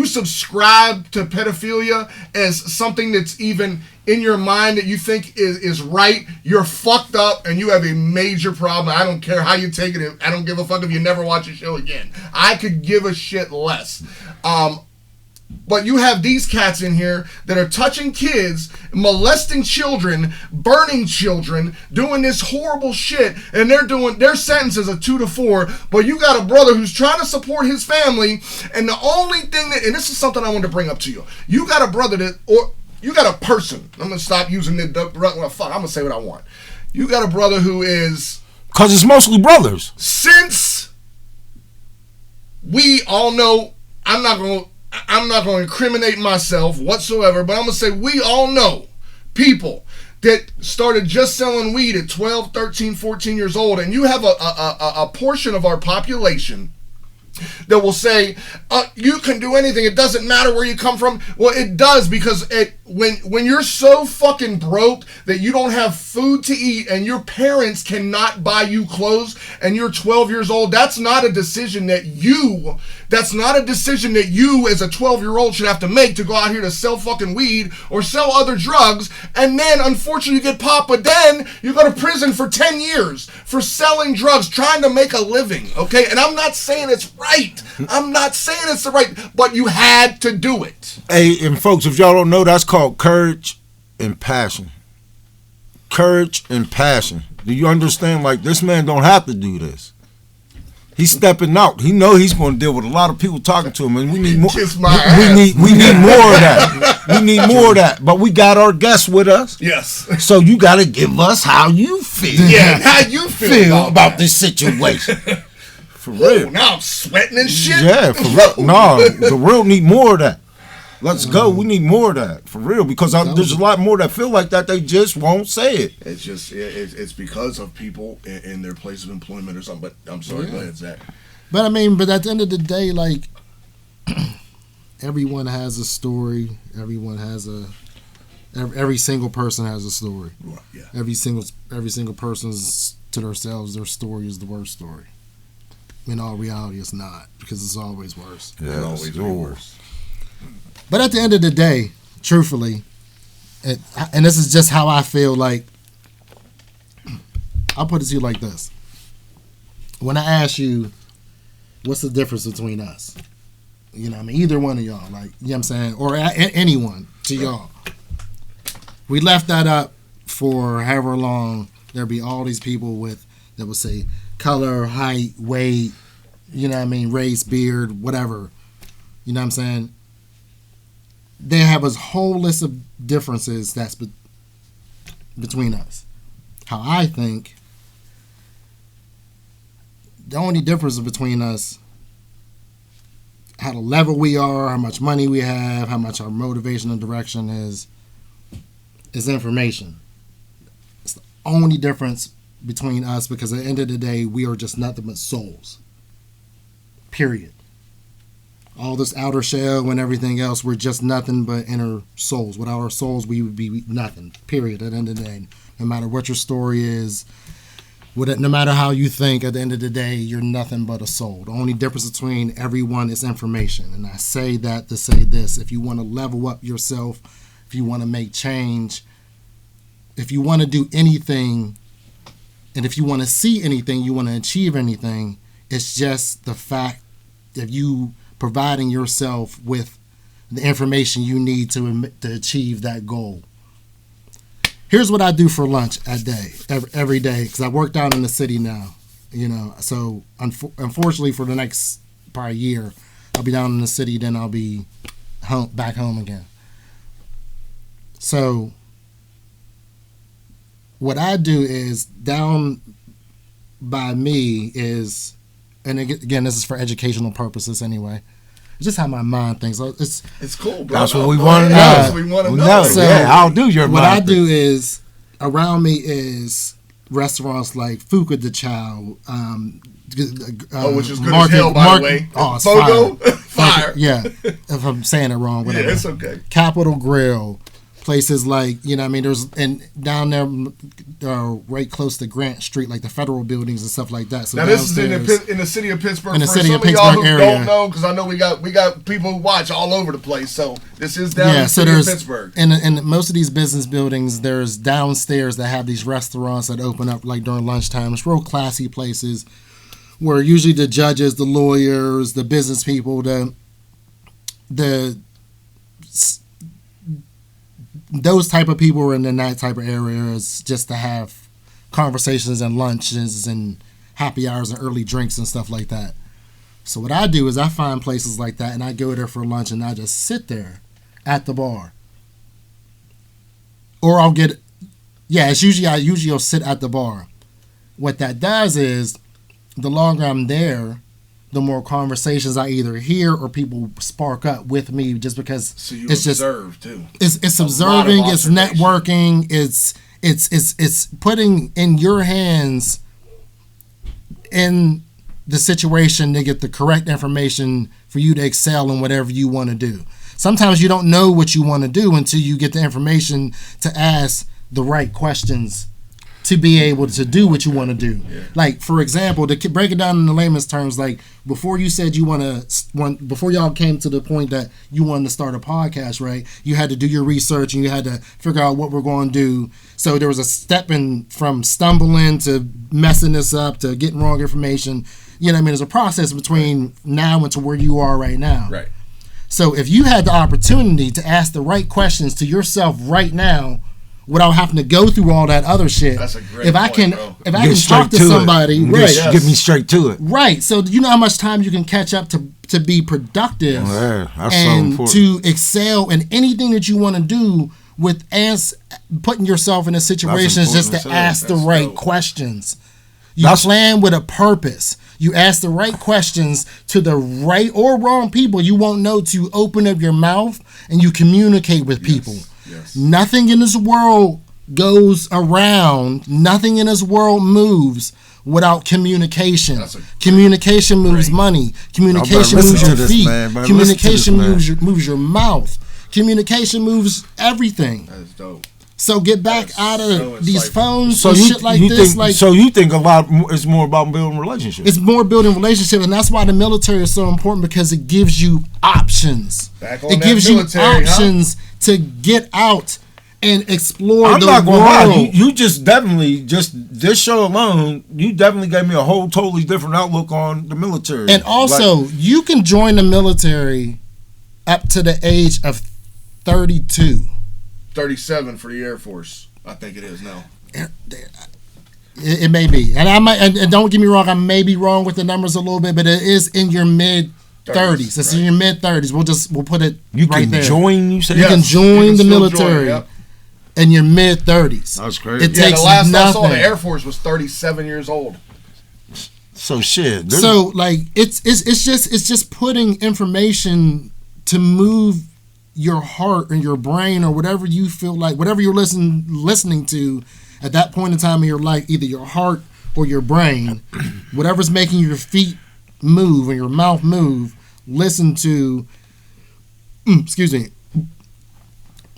subscribe to pedophilia as something that's even in your mind that you think is right. You're fucked up and you have a major problem. I don't care how you take it. I don't give a fuck if you never watch a show again. I could give a shit less. But you have these cats in here that are touching kids, molesting children, burning children, doing this horrible shit, and their sentences are 2 to 4. But you got a brother who's trying to support his family, and the only thing and this is something I want to bring up to you. You got a brother you got a person. I'm gonna stop using the fuck. I'm gonna say what I want. You got a brother who is, because it's mostly brothers. Since we all know, I'm not going to incriminate myself whatsoever, but I'm going to say we all know people that started just selling weed at 12, 13, 14 years old, and you have a portion of our population that will say, you can do anything, it doesn't matter where you come from. Well, it does, because when you're so fucking broke that you don't have food to eat and your parents cannot buy you clothes and you're 12 years old, that's not a decision that you as a 12-year-old should have to make, to go out here to sell fucking weed or sell other drugs, and then unfortunately you get popped, but then you go to prison for 10 years for selling drugs, trying to make a living, okay? And I'm not saying it's right. I'm not saying it's the right, but you had to do it. Hey, and folks, if y'all don't know, that's called courage and passion. Courage and passion. Do you understand? Like, this man don't have to do this. He's stepping out. He know he's going to deal with a lot of people talking to him, and we need more. We need more of that. We need more of that. But we got our guests with us. Yes. So you got to give us how you feel. Yeah, how you feel about this situation. For real. Now I'm sweating and shit. Yeah, for real. No, the world need more of that. Let's go. We need more of that for real because there's a lot more that feel like that. They just won't say it. It's just it's because of people in their place of employment or something. But I'm sorry, go ahead, Zach. But I mean, but at the end of the day, like everyone has a story. Everyone has every single person has a story. Right, yeah. Every single person's to themselves, their story is the worst story. In all reality, it's not because it's always worse. Yeah, It's always worse. But at the end of the day, truthfully, and this is just how I feel, like, I'll put it to you like this. When I ask you, what's the difference between us? You know what I mean? Either one of y'all, like, you know what I'm saying? Or anyone to y'all. We left that up for however long. There'd be all these people that would say color, height, weight, you know what I mean, race, beard, whatever. You know what I'm saying? They have a whole list of differences that's between us. How I think, the only difference between us, how the level we are, how much money we have, how much our motivation and direction is information. It's the only difference between us because at the end of the day, we are just nothing but souls. Period. All this outer shell and everything else, we're just nothing but inner souls. Without our souls, we would be nothing. Period. At the end of the day, no matter what your story is, no matter how you think, at the end of the day, you're nothing but a soul. The only difference between everyone is information. And I say that to say this. If you want to level up yourself, if you want to make change, if you want to do anything, and if you want to see anything, you want to achieve anything, it's just the fact that you providing yourself with the information you need to achieve that goal. Here's what I do for lunch every day, because I work down in the city now, you know. So unfortunately, for the next probably year, I'll be down in the city, then I'll be back home again. So what I do is down by me is, and again, this is for educational purposes anyway. It's just how my mind thinks. It's cool, bro. That's what we want to know. That's what we want to know. So yeah, I'll do your what mind I do is, around me is restaurants like Fuka de Chow, which is good as hell, by the way. Oh, it's Fogo? Fire. Yeah, if I'm saying it wrong, whatever. Yeah, it's okay. Capitol Grill, places like, you know what I mean, there's, and down there right close to Grant Street, like the federal buildings and stuff like that. So now this is in the city of Pittsburgh. In the city of Pittsburgh y'all who area. don't know, because I know we got people who watch all over the place. So this is down in the city of Pittsburgh. And most of these business buildings, there's downstairs that have these restaurants that open up like during lunchtime. It's real classy places where usually the judges, the lawyers, the business people, those type of people are in that type of areas just to have conversations and lunches and happy hours and early drinks and stuff like that. So what I do is I find places like that and I go there for lunch and I just sit there at the bar. Or it's usually I'll sit at the bar. What that does is the longer I'm there, the more conversations I either hear or people spark up with me, just because it's observe too. It's observing, it's networking, it's putting in your hands in the situation to get the correct information for you to excel in whatever you want to do. Sometimes you don't know what you want to do until you get the information to ask the right questions to be able to do what you want to do. Yeah. Like, for example, to break it down in the layman's terms, like before you said before y'all came to the point that you wanted to start a podcast, right? You had to do your research and you had to figure out what we're going to do. So there was a step from stumbling to messing this up to getting wrong information. You know what I mean? There's a process between now and to where you are right now. Right. So if you had the opportunity to ask the right questions to yourself right now, without having to go through all that other shit. That's a great if I can talk to somebody, right? Yes. Get me straight to it. Right. So you know how much time you can catch up to be productive that's and so to excel in anything that you want to do putting yourself in a situation just to ask the right questions. You plan with a purpose. You ask the right questions to the right or wrong people you won't know to open up your mouth, and you communicate with people. Yes. Nothing in this world goes around. Nothing in this world moves without communication. Communication moves money. Communication moves your feet. Communication moves your mouth. Communication moves everything. That is dope. So get back out of these phones so and you, shit like you this. Think, so you think a lot? It's more about building relationships. It's more building relationships, and that's why the military is so important, because it gives you options. It gives you options to get out and explore I'm the not gonna world. lie. You just definitely, just this show alone, you definitely gave me a whole totally different outlook on the military. And also, you can join the military up to the age of 32. 37 for the Air Force, I think it is now. It may be, and I might. And don't get me wrong, I may be wrong with the numbers a little bit, but it is in your mid 30s. It's in your mid 30s. We'll put it you right there. You can join. You say you can join the military join, in your mid 30s. That's crazy. It takes the last nothing. I saw the Air Force was 37 years old. So shit. So like it's just putting information to move your heart and your brain or whatever you feel like, whatever you're listening to at that point in time in your life, either your heart or your brain, whatever's making your feet move and your mouth move, listen to, excuse me,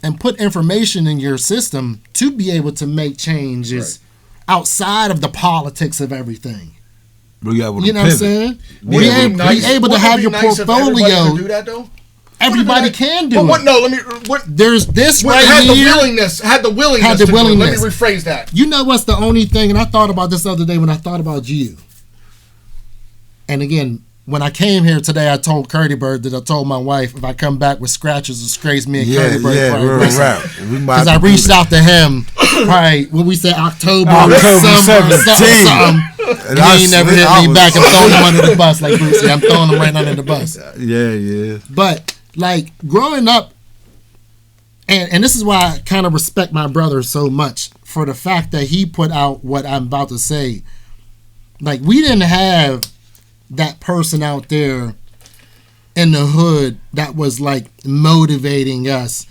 and put information in your system to be able to make changes outside of the politics of everything. You know what I'm saying? Be able to have your portfolio. Do that though. Everybody can do it. What? No, there's this right had here. Had the willingness. Let me rephrase that. You know what's the only thing, and I thought about this the other day when I thought about you. And again, when I came here today, I told Curdy Bird that I told my wife if I come back with scratches or scrapes, me and Curdy Bird because I reached out to him. Right, when we said October 17th. And he ain't never hit me back and thrown him under the bus like Brucey. I'm throwing him right under the bus. Yeah. But like growing up, and this is why I kind of respect my brother so much for the fact that he put out what I'm about to say. Like we didn't have that person out there in the hood that was like motivating us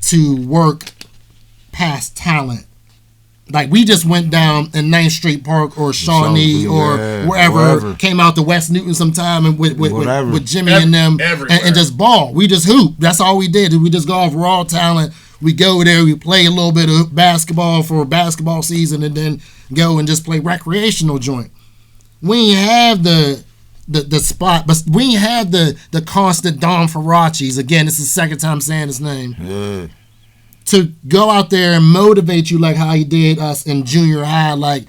to work past talent. Like we just went down in 9th Street Park or Shawnee or wherever, came out to West Newton sometime and with Jimmy and them and just ball. We just hoop. That's all we did. We just go off raw talent. We go there, we play a little bit of basketball for a basketball season and then go and just play recreational joint. We ain't have the spot, but we ain't have the constant Don Ferracci's. Again, this is the second time saying his name. Yeah. To go out there and motivate you like how he did us in junior high, like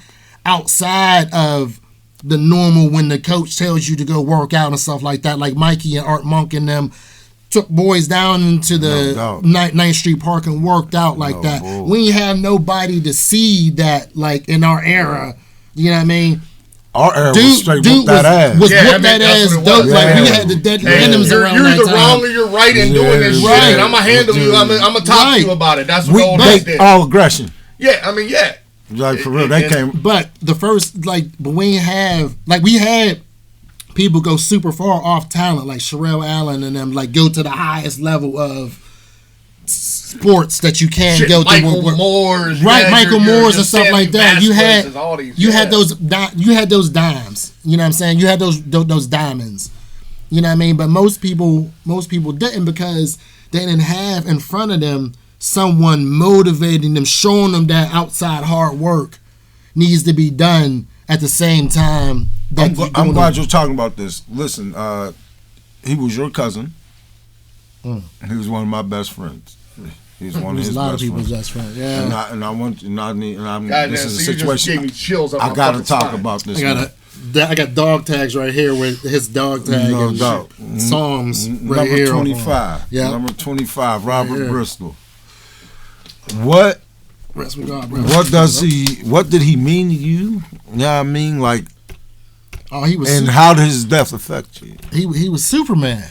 outside of the normal when the coach tells you to go work out and stuff like that. Like Mikey and Art Monk and them took boys down into the 9th Street Park and worked out like that. We ain't have nobody to see that like in our era. You know what I mean? Our era was straight whoop that ass. Was whoop that ass dope. Yeah. Like we had the dead randoms around that time. You're either wrong or you're right in doing this shit. And I'm gonna handle you. I'm gonna talk to you about it. That's what old days did. All aggression. Yeah, I mean, yeah. Like for real, they came. But the first, but we have, we had people go super far off talent, like Sherelle Allen and them, like go to the highest level of sports that you can go to. Michael Moores, Michael Moores and stuff like that. You had those dimes. You know what I'm saying? You had those diamonds. You know what I mean? But most people didn't because they didn't have in front of them someone motivating them, showing them that outside hard work needs to be done at the same time. I'm glad you're talking about this. Listen, he was your cousin. He was one of my best friends. He's one of his a lot best of people's friends. best friends. Yeah. And I want to. This is a situation. situation. Just gave me chills up I got to talk about this. I got dog tags right here with his dog tag and Psalms right here. Number 25. Yeah. Number 25. Robert Bristol. What? What does he? What did he mean to you? You know what I mean? Like. Oh, he was. And how did his death affect you? He was Superman.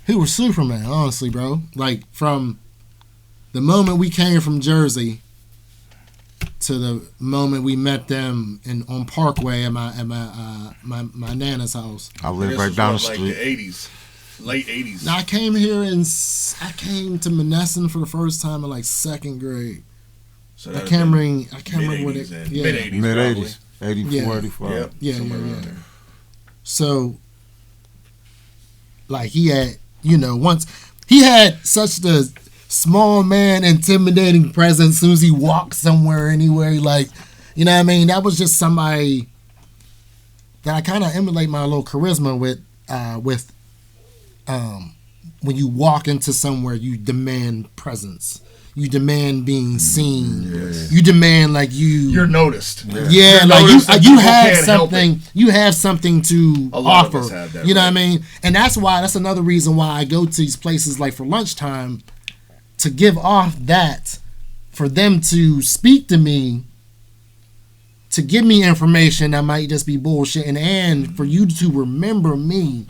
He was Superman, honestly, bro. Like from the moment we came from Jersey to the moment we met them on Parkway at my nana's house. I live right down the street. Like the 80s, late 80s. Now, I came to Menneson for the first time in like second grade. So I can't remember what it. Yeah. Mid 80s, 84, 85. Yep. Yeah. There. So, like he had, once he had such the small man intimidating presence. As soon as he walked somewhere, anywhere, like, you know what I mean? That was just somebody that I kind of emulate my little charisma with when you walk into somewhere, you demand presence. You demand being seen. Yes. You demand like you're noticed. Yeah, like you have something. You have something to offer. You know what I mean? And that's another reason why I go to these places like for lunchtime, to give off that, for them to speak to me, to give me information that might just be bullshit, and for you to remember me.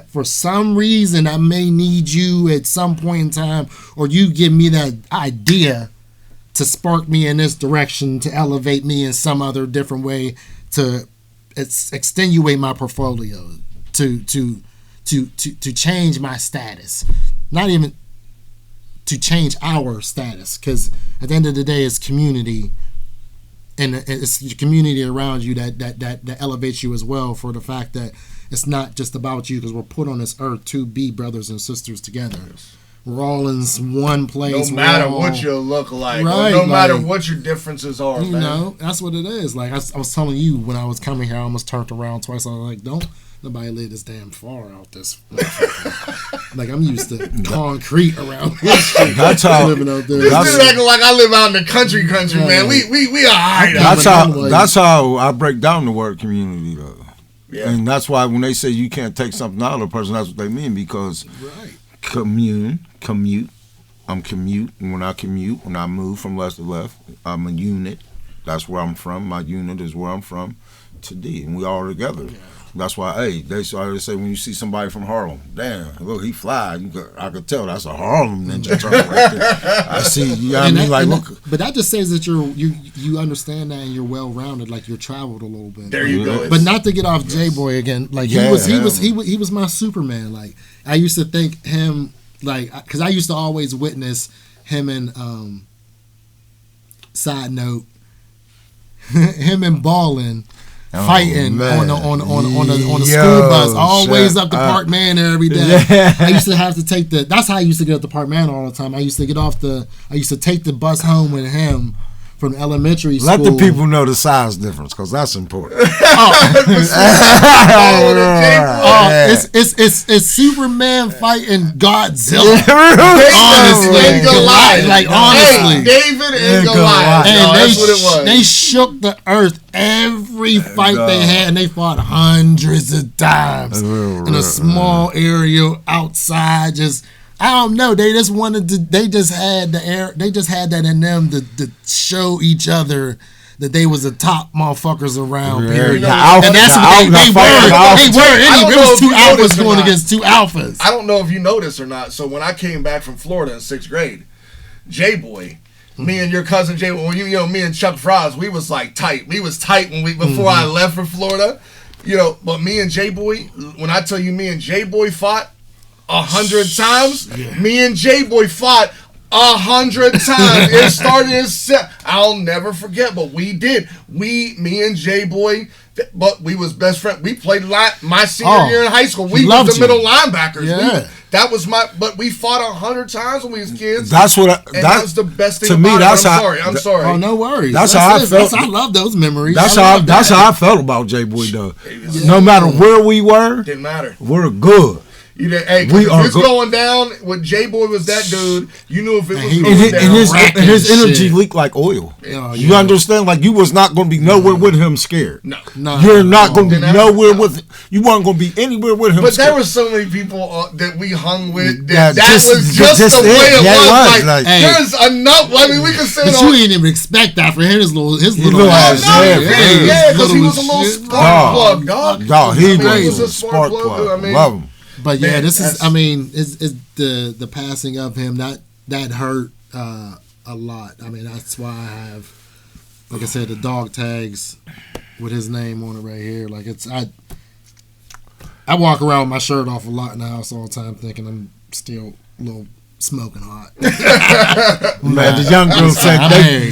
For some reason, I may need you at some point in time, or you give me that idea to spark me in this direction, to elevate me in some other different way, to extenuate my portfolio, to change my status. Not even to change our status, because at the end of the day, it's community, and it's the community around you that elevates you as well, for the fact that it's not just about you, because we're put on this earth to be brothers and sisters together. Yes. We're all in one place. No matter what you look like, right, no matter what your differences are, you know, that's what it is. Like I was telling you when I was coming here, I almost turned around twice. I was like, don't nobody live this damn far out this. Like I'm used to concrete around this shit. That's how living out there. This is acting like I live out in the country, man. We are alright. That's how I break down the word community, though. Yeah. And that's why when they say you can't take something out of a person, that's what they mean, because commute. I'm commute. And when I move from left to left, I'm a unit. That's where I'm from. My unit is where I'm from to D. And we all together. Yeah. That's why, they always say when you see somebody from Harlem, damn, look, he fly. I could tell that's a Harlem ninja turtle right there. I see, you know what I mean? Like, look. But that just says that you understand that and you're well rounded, like you're traveled a little bit. There you go. But not to get off J-Boy again, like he was my Superman. Like I used to think him, like, because I used to always witness him and side note, him and Ballin fighting on the school bus, always up to Park Manor every day. Yeah. I used to have to take that's how I used to get up to Park Manor all the time. I used to take the bus home with him from elementary school. Let the people know the size difference, because that's important. It's Superman fighting Godzilla. Honestly, honestly, David and Goliath. And that's what it was. They shook the earth every fight they had, and they fought hundreds of times in a small area outside. Just I don't know. They just wanted to. They just had the air. They just had that in them to show each other that they was the top motherfuckers around. Period. And that's what they were. It was two alphas going against two alphas. I don't know if you noticed or not. So when I came back from Florida in 6th grade, J-Boy, me and your cousin J-Boy, me and Chuck Frost, we was like tight. We was tight before I left for Florida. But me and J-Boy, when I tell you me and J-Boy fought 100 times. Me and J-Boy fought 100 times. It started in I'll never forget, but we did. Me and J-Boy, but we was best friends. We played my senior year in high school. We was the middle linebackers. Yeah. But we fought 100 times when we was kids. That's what that was the best thing to about me. It. I'm sorry. Oh, no worries. That's how I felt. I love those memories. That's how I felt about J-Boy, though. No matter where we were, didn't matter. We're good. If it's going down when J-Boy was that dude, you knew if it was going down. And his energy leaked like oil. You understand? Like, you was not going to be nowhere with him scared. No. You're not going to be nowhere with him. You weren't going to be anywhere with him scared. But there were so many people that we hung with that was just the way it was. Like, there's enough. I mean, we can say but you didn't even expect that for his little ass. Yeah, because he was a little spark plug, dog. Dog, he was a spark plug. Love him. But yeah, this is. I mean, it's the passing of him that hurt a lot. I mean, that's why I have like I said, the dog tags with his name on it right here. Like I walk around with my shirt off a lot in the house all the time, thinking I'm still a little smoking hot. Man, the young girls said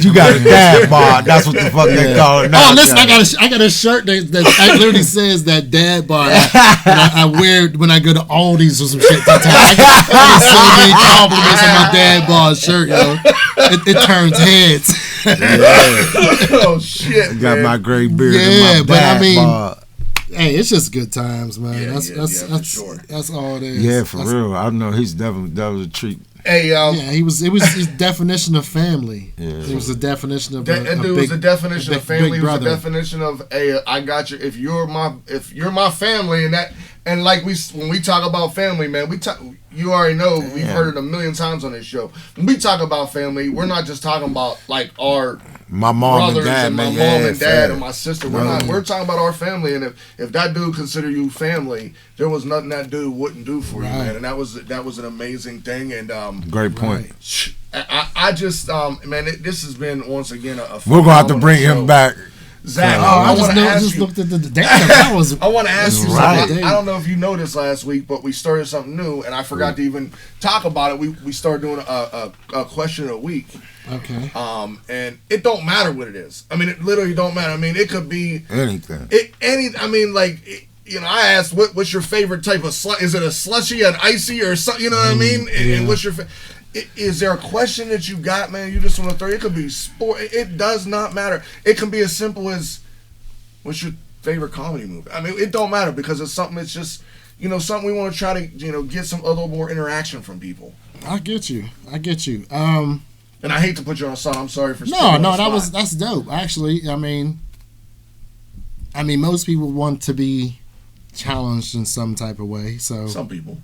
you got a dad bod. That's what the fuck they call it now. Oh, listen, I got a shirt that literally says that dad bod. I wear it when I go to Aldi's or some shit. I get so many compliments on my dad bod shirt, yo. It turns heads. Oh shit! You got my gray beard and my but I dad mean, bod. hey, it's just good times, man. Yeah, that's sure. That's all it is. Yeah, for real. I know that was a treat. Hey, it was his definition of family. Yeah. It was the definition of that dude was the definition of family. It was the definition of, hey, I got you. If you're my family, and like when we talk about family, man, you already know we've heard it a million times on this show. When we talk about family, we're not just talking about like my mom brothers and dad, my mom and dad and my sister. We're talking about our family, and if that dude consider you family, there was nothing that dude wouldn't do for you, man. And that was an amazing thing. And great point. I just man, this has been once again a we're gonna have to bring him back. Zach, I just looked at the damn. I want to ask you right. something. I don't know if you noticed last week, but we started something new, and I forgot to even talk about it. We started doing a question a week. Okay. And it don't matter what it is. I mean, it literally don't matter. I mean, it could be anything. I mean, like, I asked, what's your favorite type of slush? Is it a slushy, an icy, or something? You know what I mean? And what's your is there a question that you got, man? You just want to throw? It could be sport. It does not matter. It can be as simple as, what's your favorite comedy movie? I mean, it don't matter because it's something. It's just something we want to try to get some other more interaction from people. I get you. And I hate to put you on a spot. I'm sorry for that's dope. Actually, I mean, most people want to be challenged in some type of way. So some people.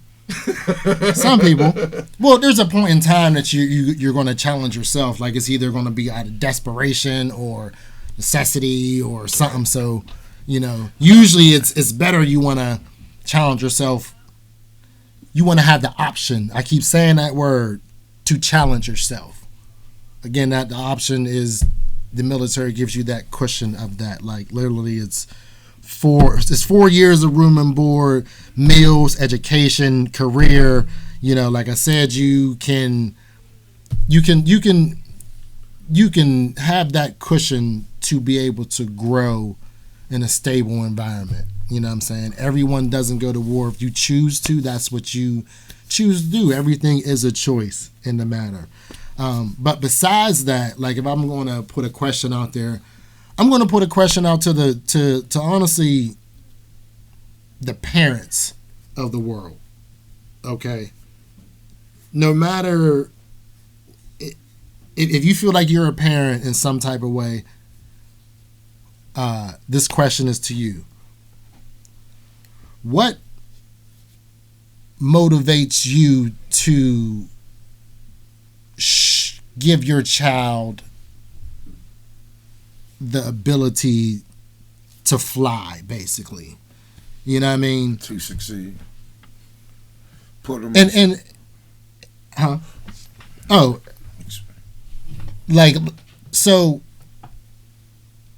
Well, there's a point in time that you're going to challenge yourself. Like it's either going to be out of desperation or necessity or something. So, usually it's better you want to challenge yourself. You want to have the option. I keep saying that word, to challenge yourself. Again, that the option is the military gives you that cushion of that. Like literally, it's 4 years of room and board, meals, education, career. Like I said, you can have that cushion to be able to grow in a stable environment. You know what I'm saying? Everyone doesn't go to war. If you choose to, that's what you choose to do. Everything is a choice in the matter. But besides that, like if I'm going to put a question out there, I'm going to put a question out to honestly the parents of the world. Okay. No matter if you feel like you're a parent in some type of way, this question is to you. What motivates you to give your child the ability to fly, basically? You know what I mean? To succeed. Put them so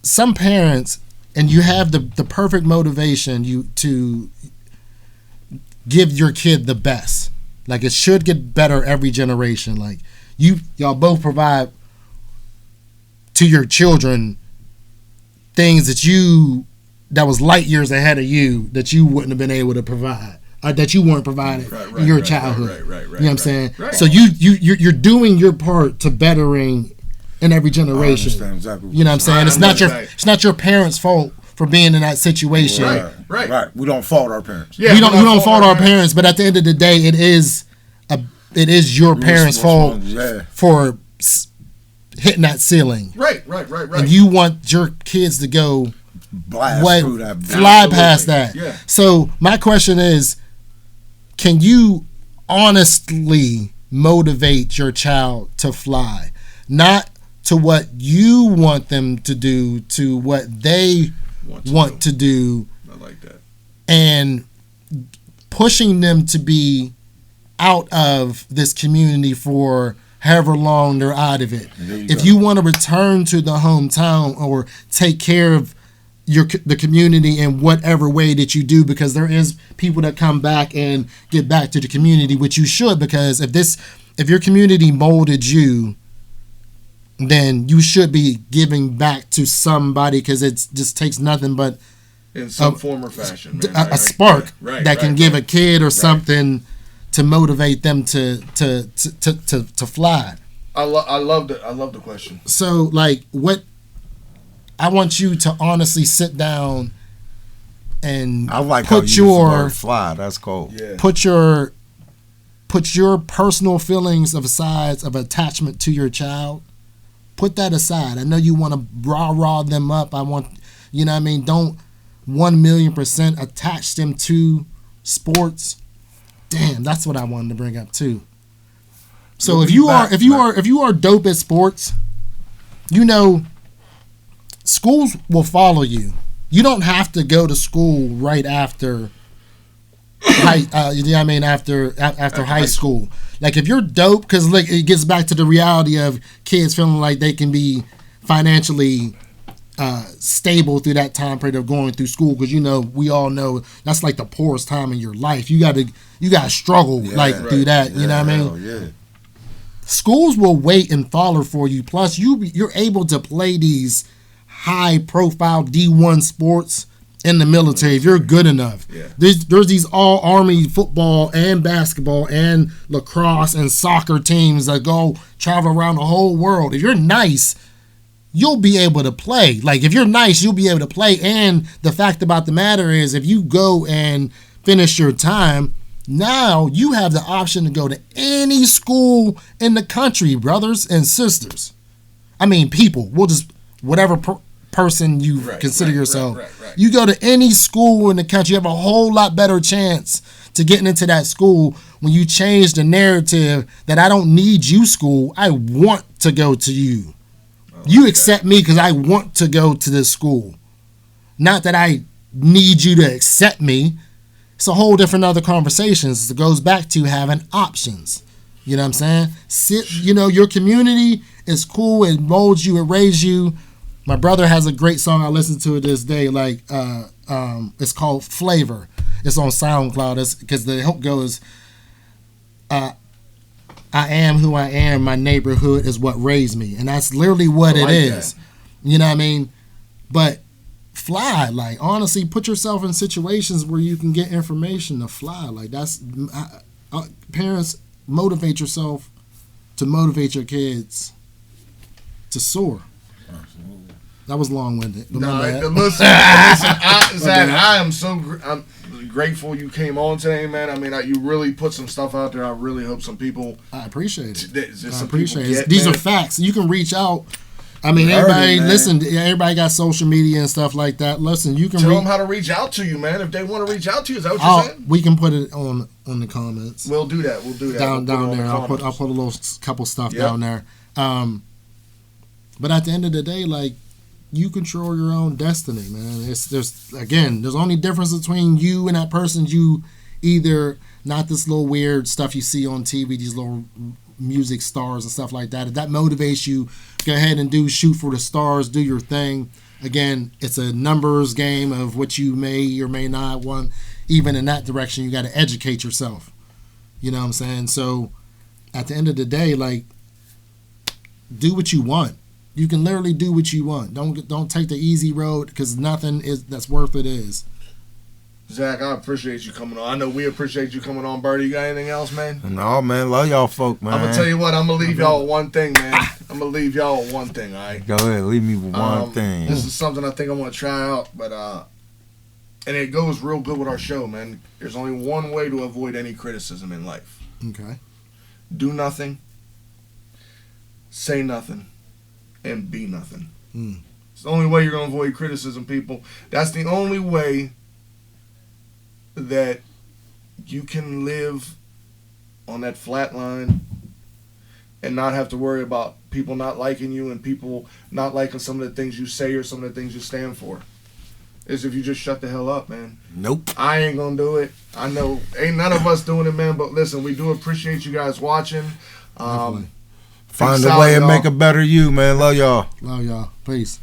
some parents, and you have the perfect motivation to give your kid the best. Like it should get better every generation. Like y'all both provide to your children things that was light years ahead of you that you wouldn't have been able to provide, or that you weren't provided in your childhood. Right. You know what I'm saying? Right. So you're doing your part to bettering in every generation. I understand exactly. You know what I'm saying? It's not your parents' fault for being in that situation. Right. We don't fault our parents. Yeah, we don't fault our parents, but at the end of the day, it is your parents' fault for hitting that ceiling. Right. And you want your kids to go fly past that. Yeah. So my question is, can you honestly motivate your child to fly? Not to what you want them to do, to what they want to do. I like that. And pushing them to be out of this community for however long they're out of it. If you want to return to the hometown or take care of the community in whatever way that you do, because there is people that come back and get back to the community, which you should, because if your community molded you, then you should be giving back to somebody, because it just takes nothing but in some form or fashion, man. A spark that can give a kid or something to motivate them to fly. I love the question. So, like, what I want you to honestly sit down and I like put how you use the word fly. That's cool. Yeah. Put your personal feelings of attachment to your child. Put that aside. I know you want to rah them up. I want, you know what I mean? Don't 1,000,000% attach them to sports. Damn, that's what I wanted to bring up too. So if you are dope at sports, you know, schools will follow you. You don't have to go to school right after after high school. Like, if you're dope, because like it gets back to the reality of kids feeling like they can be financially stable through that time period of going through school, because, you know, we all know that's like the poorest time in your life. You gotta struggle through that. You know what I mean? Yeah. Schools will wait and follow for you. Plus, you're able to play these high profile D1 sports in the military if you're good enough. Yeah. There's these all Army football and basketball and lacrosse and soccer teams that go travel around the whole world. If you're nice, you'll be able to play. Like, if you're nice, you'll be able to play. And the fact about the matter is, if you go and finish your time, now you have the option to go to any school in the country, brothers and sisters. I mean, people. We'll just, whatever person you consider yourself. Right. You go to any school in the country, you have a whole lot better chance to getting into that school when you change the narrative that I don't need you, school. I want to go to you. You accept me because I want to go to this school. Not that I need you to accept me. It's a whole different other conversations. It goes back to having options. You know what I'm saying? Your community is cool. It molds you. It raises you. My brother has a great song I listen to this day. Like, it's called Flavor. It's on SoundCloud. Because the hook goes, I am who I am. My neighborhood is what raised me. And that's literally what it is. That. You know what I mean? But fly. Like, honestly, put yourself in situations where you can get information to fly. Like, that's... parents, motivate yourself to motivate your kids to soar. That was long-winded. Listen, Zach, I'm grateful you came on today, man. I mean, you really put some stuff out there. I really hope some people... I appreciate it. I appreciate it. These are facts. You can reach out. I mean, everybody got social media and stuff like that. Listen, you can... Tell them how to reach out to you, man. If they want to reach out to you, is that what you're saying? We can put it on the comments. We'll do that. Down there. I'll put a little couple stuff down there. But at the end of the day, like, you control your own destiny, man. There's only difference between you and that person. You either not this little weird stuff you see on TV, these little music stars and stuff like that. If that motivates you, go ahead and shoot for the stars, do your thing. Again, it's a numbers game of what you may or may not want. Even in that direction, you got to educate yourself. You know what I'm saying? So at the end of the day, like, do what you want. You can literally do what you want. Don't take the easy road, because nothing that's worth it is. Zach, I appreciate you coming on. I know we appreciate you coming on, Birdie. You got anything else, man? No, man. Love y'all folk, man. I'm going to tell you what. I'm going to leave y'all with one thing, man. I'm going to leave y'all with one thing, all right? Go ahead. Leave me with one thing. This is something I think I want to try out, but and it goes real good with our show, man. There's only one way to avoid any criticism in life. Okay. Do nothing, say nothing, and be nothing. It's the only way you're going to avoid criticism, people. That's the only way that you can live on that flat line and not have to worry about people not liking you and people not liking some of the things you say or some of the things you stand for. Is if you just shut the hell up, man. Nope. I ain't gonna do it. I know ain't none of us doing it, man, but listen, we do appreciate you guys watching. Find Peace a out, way and y'all. make a better you, man. Love y'all. Love y'all. Peace.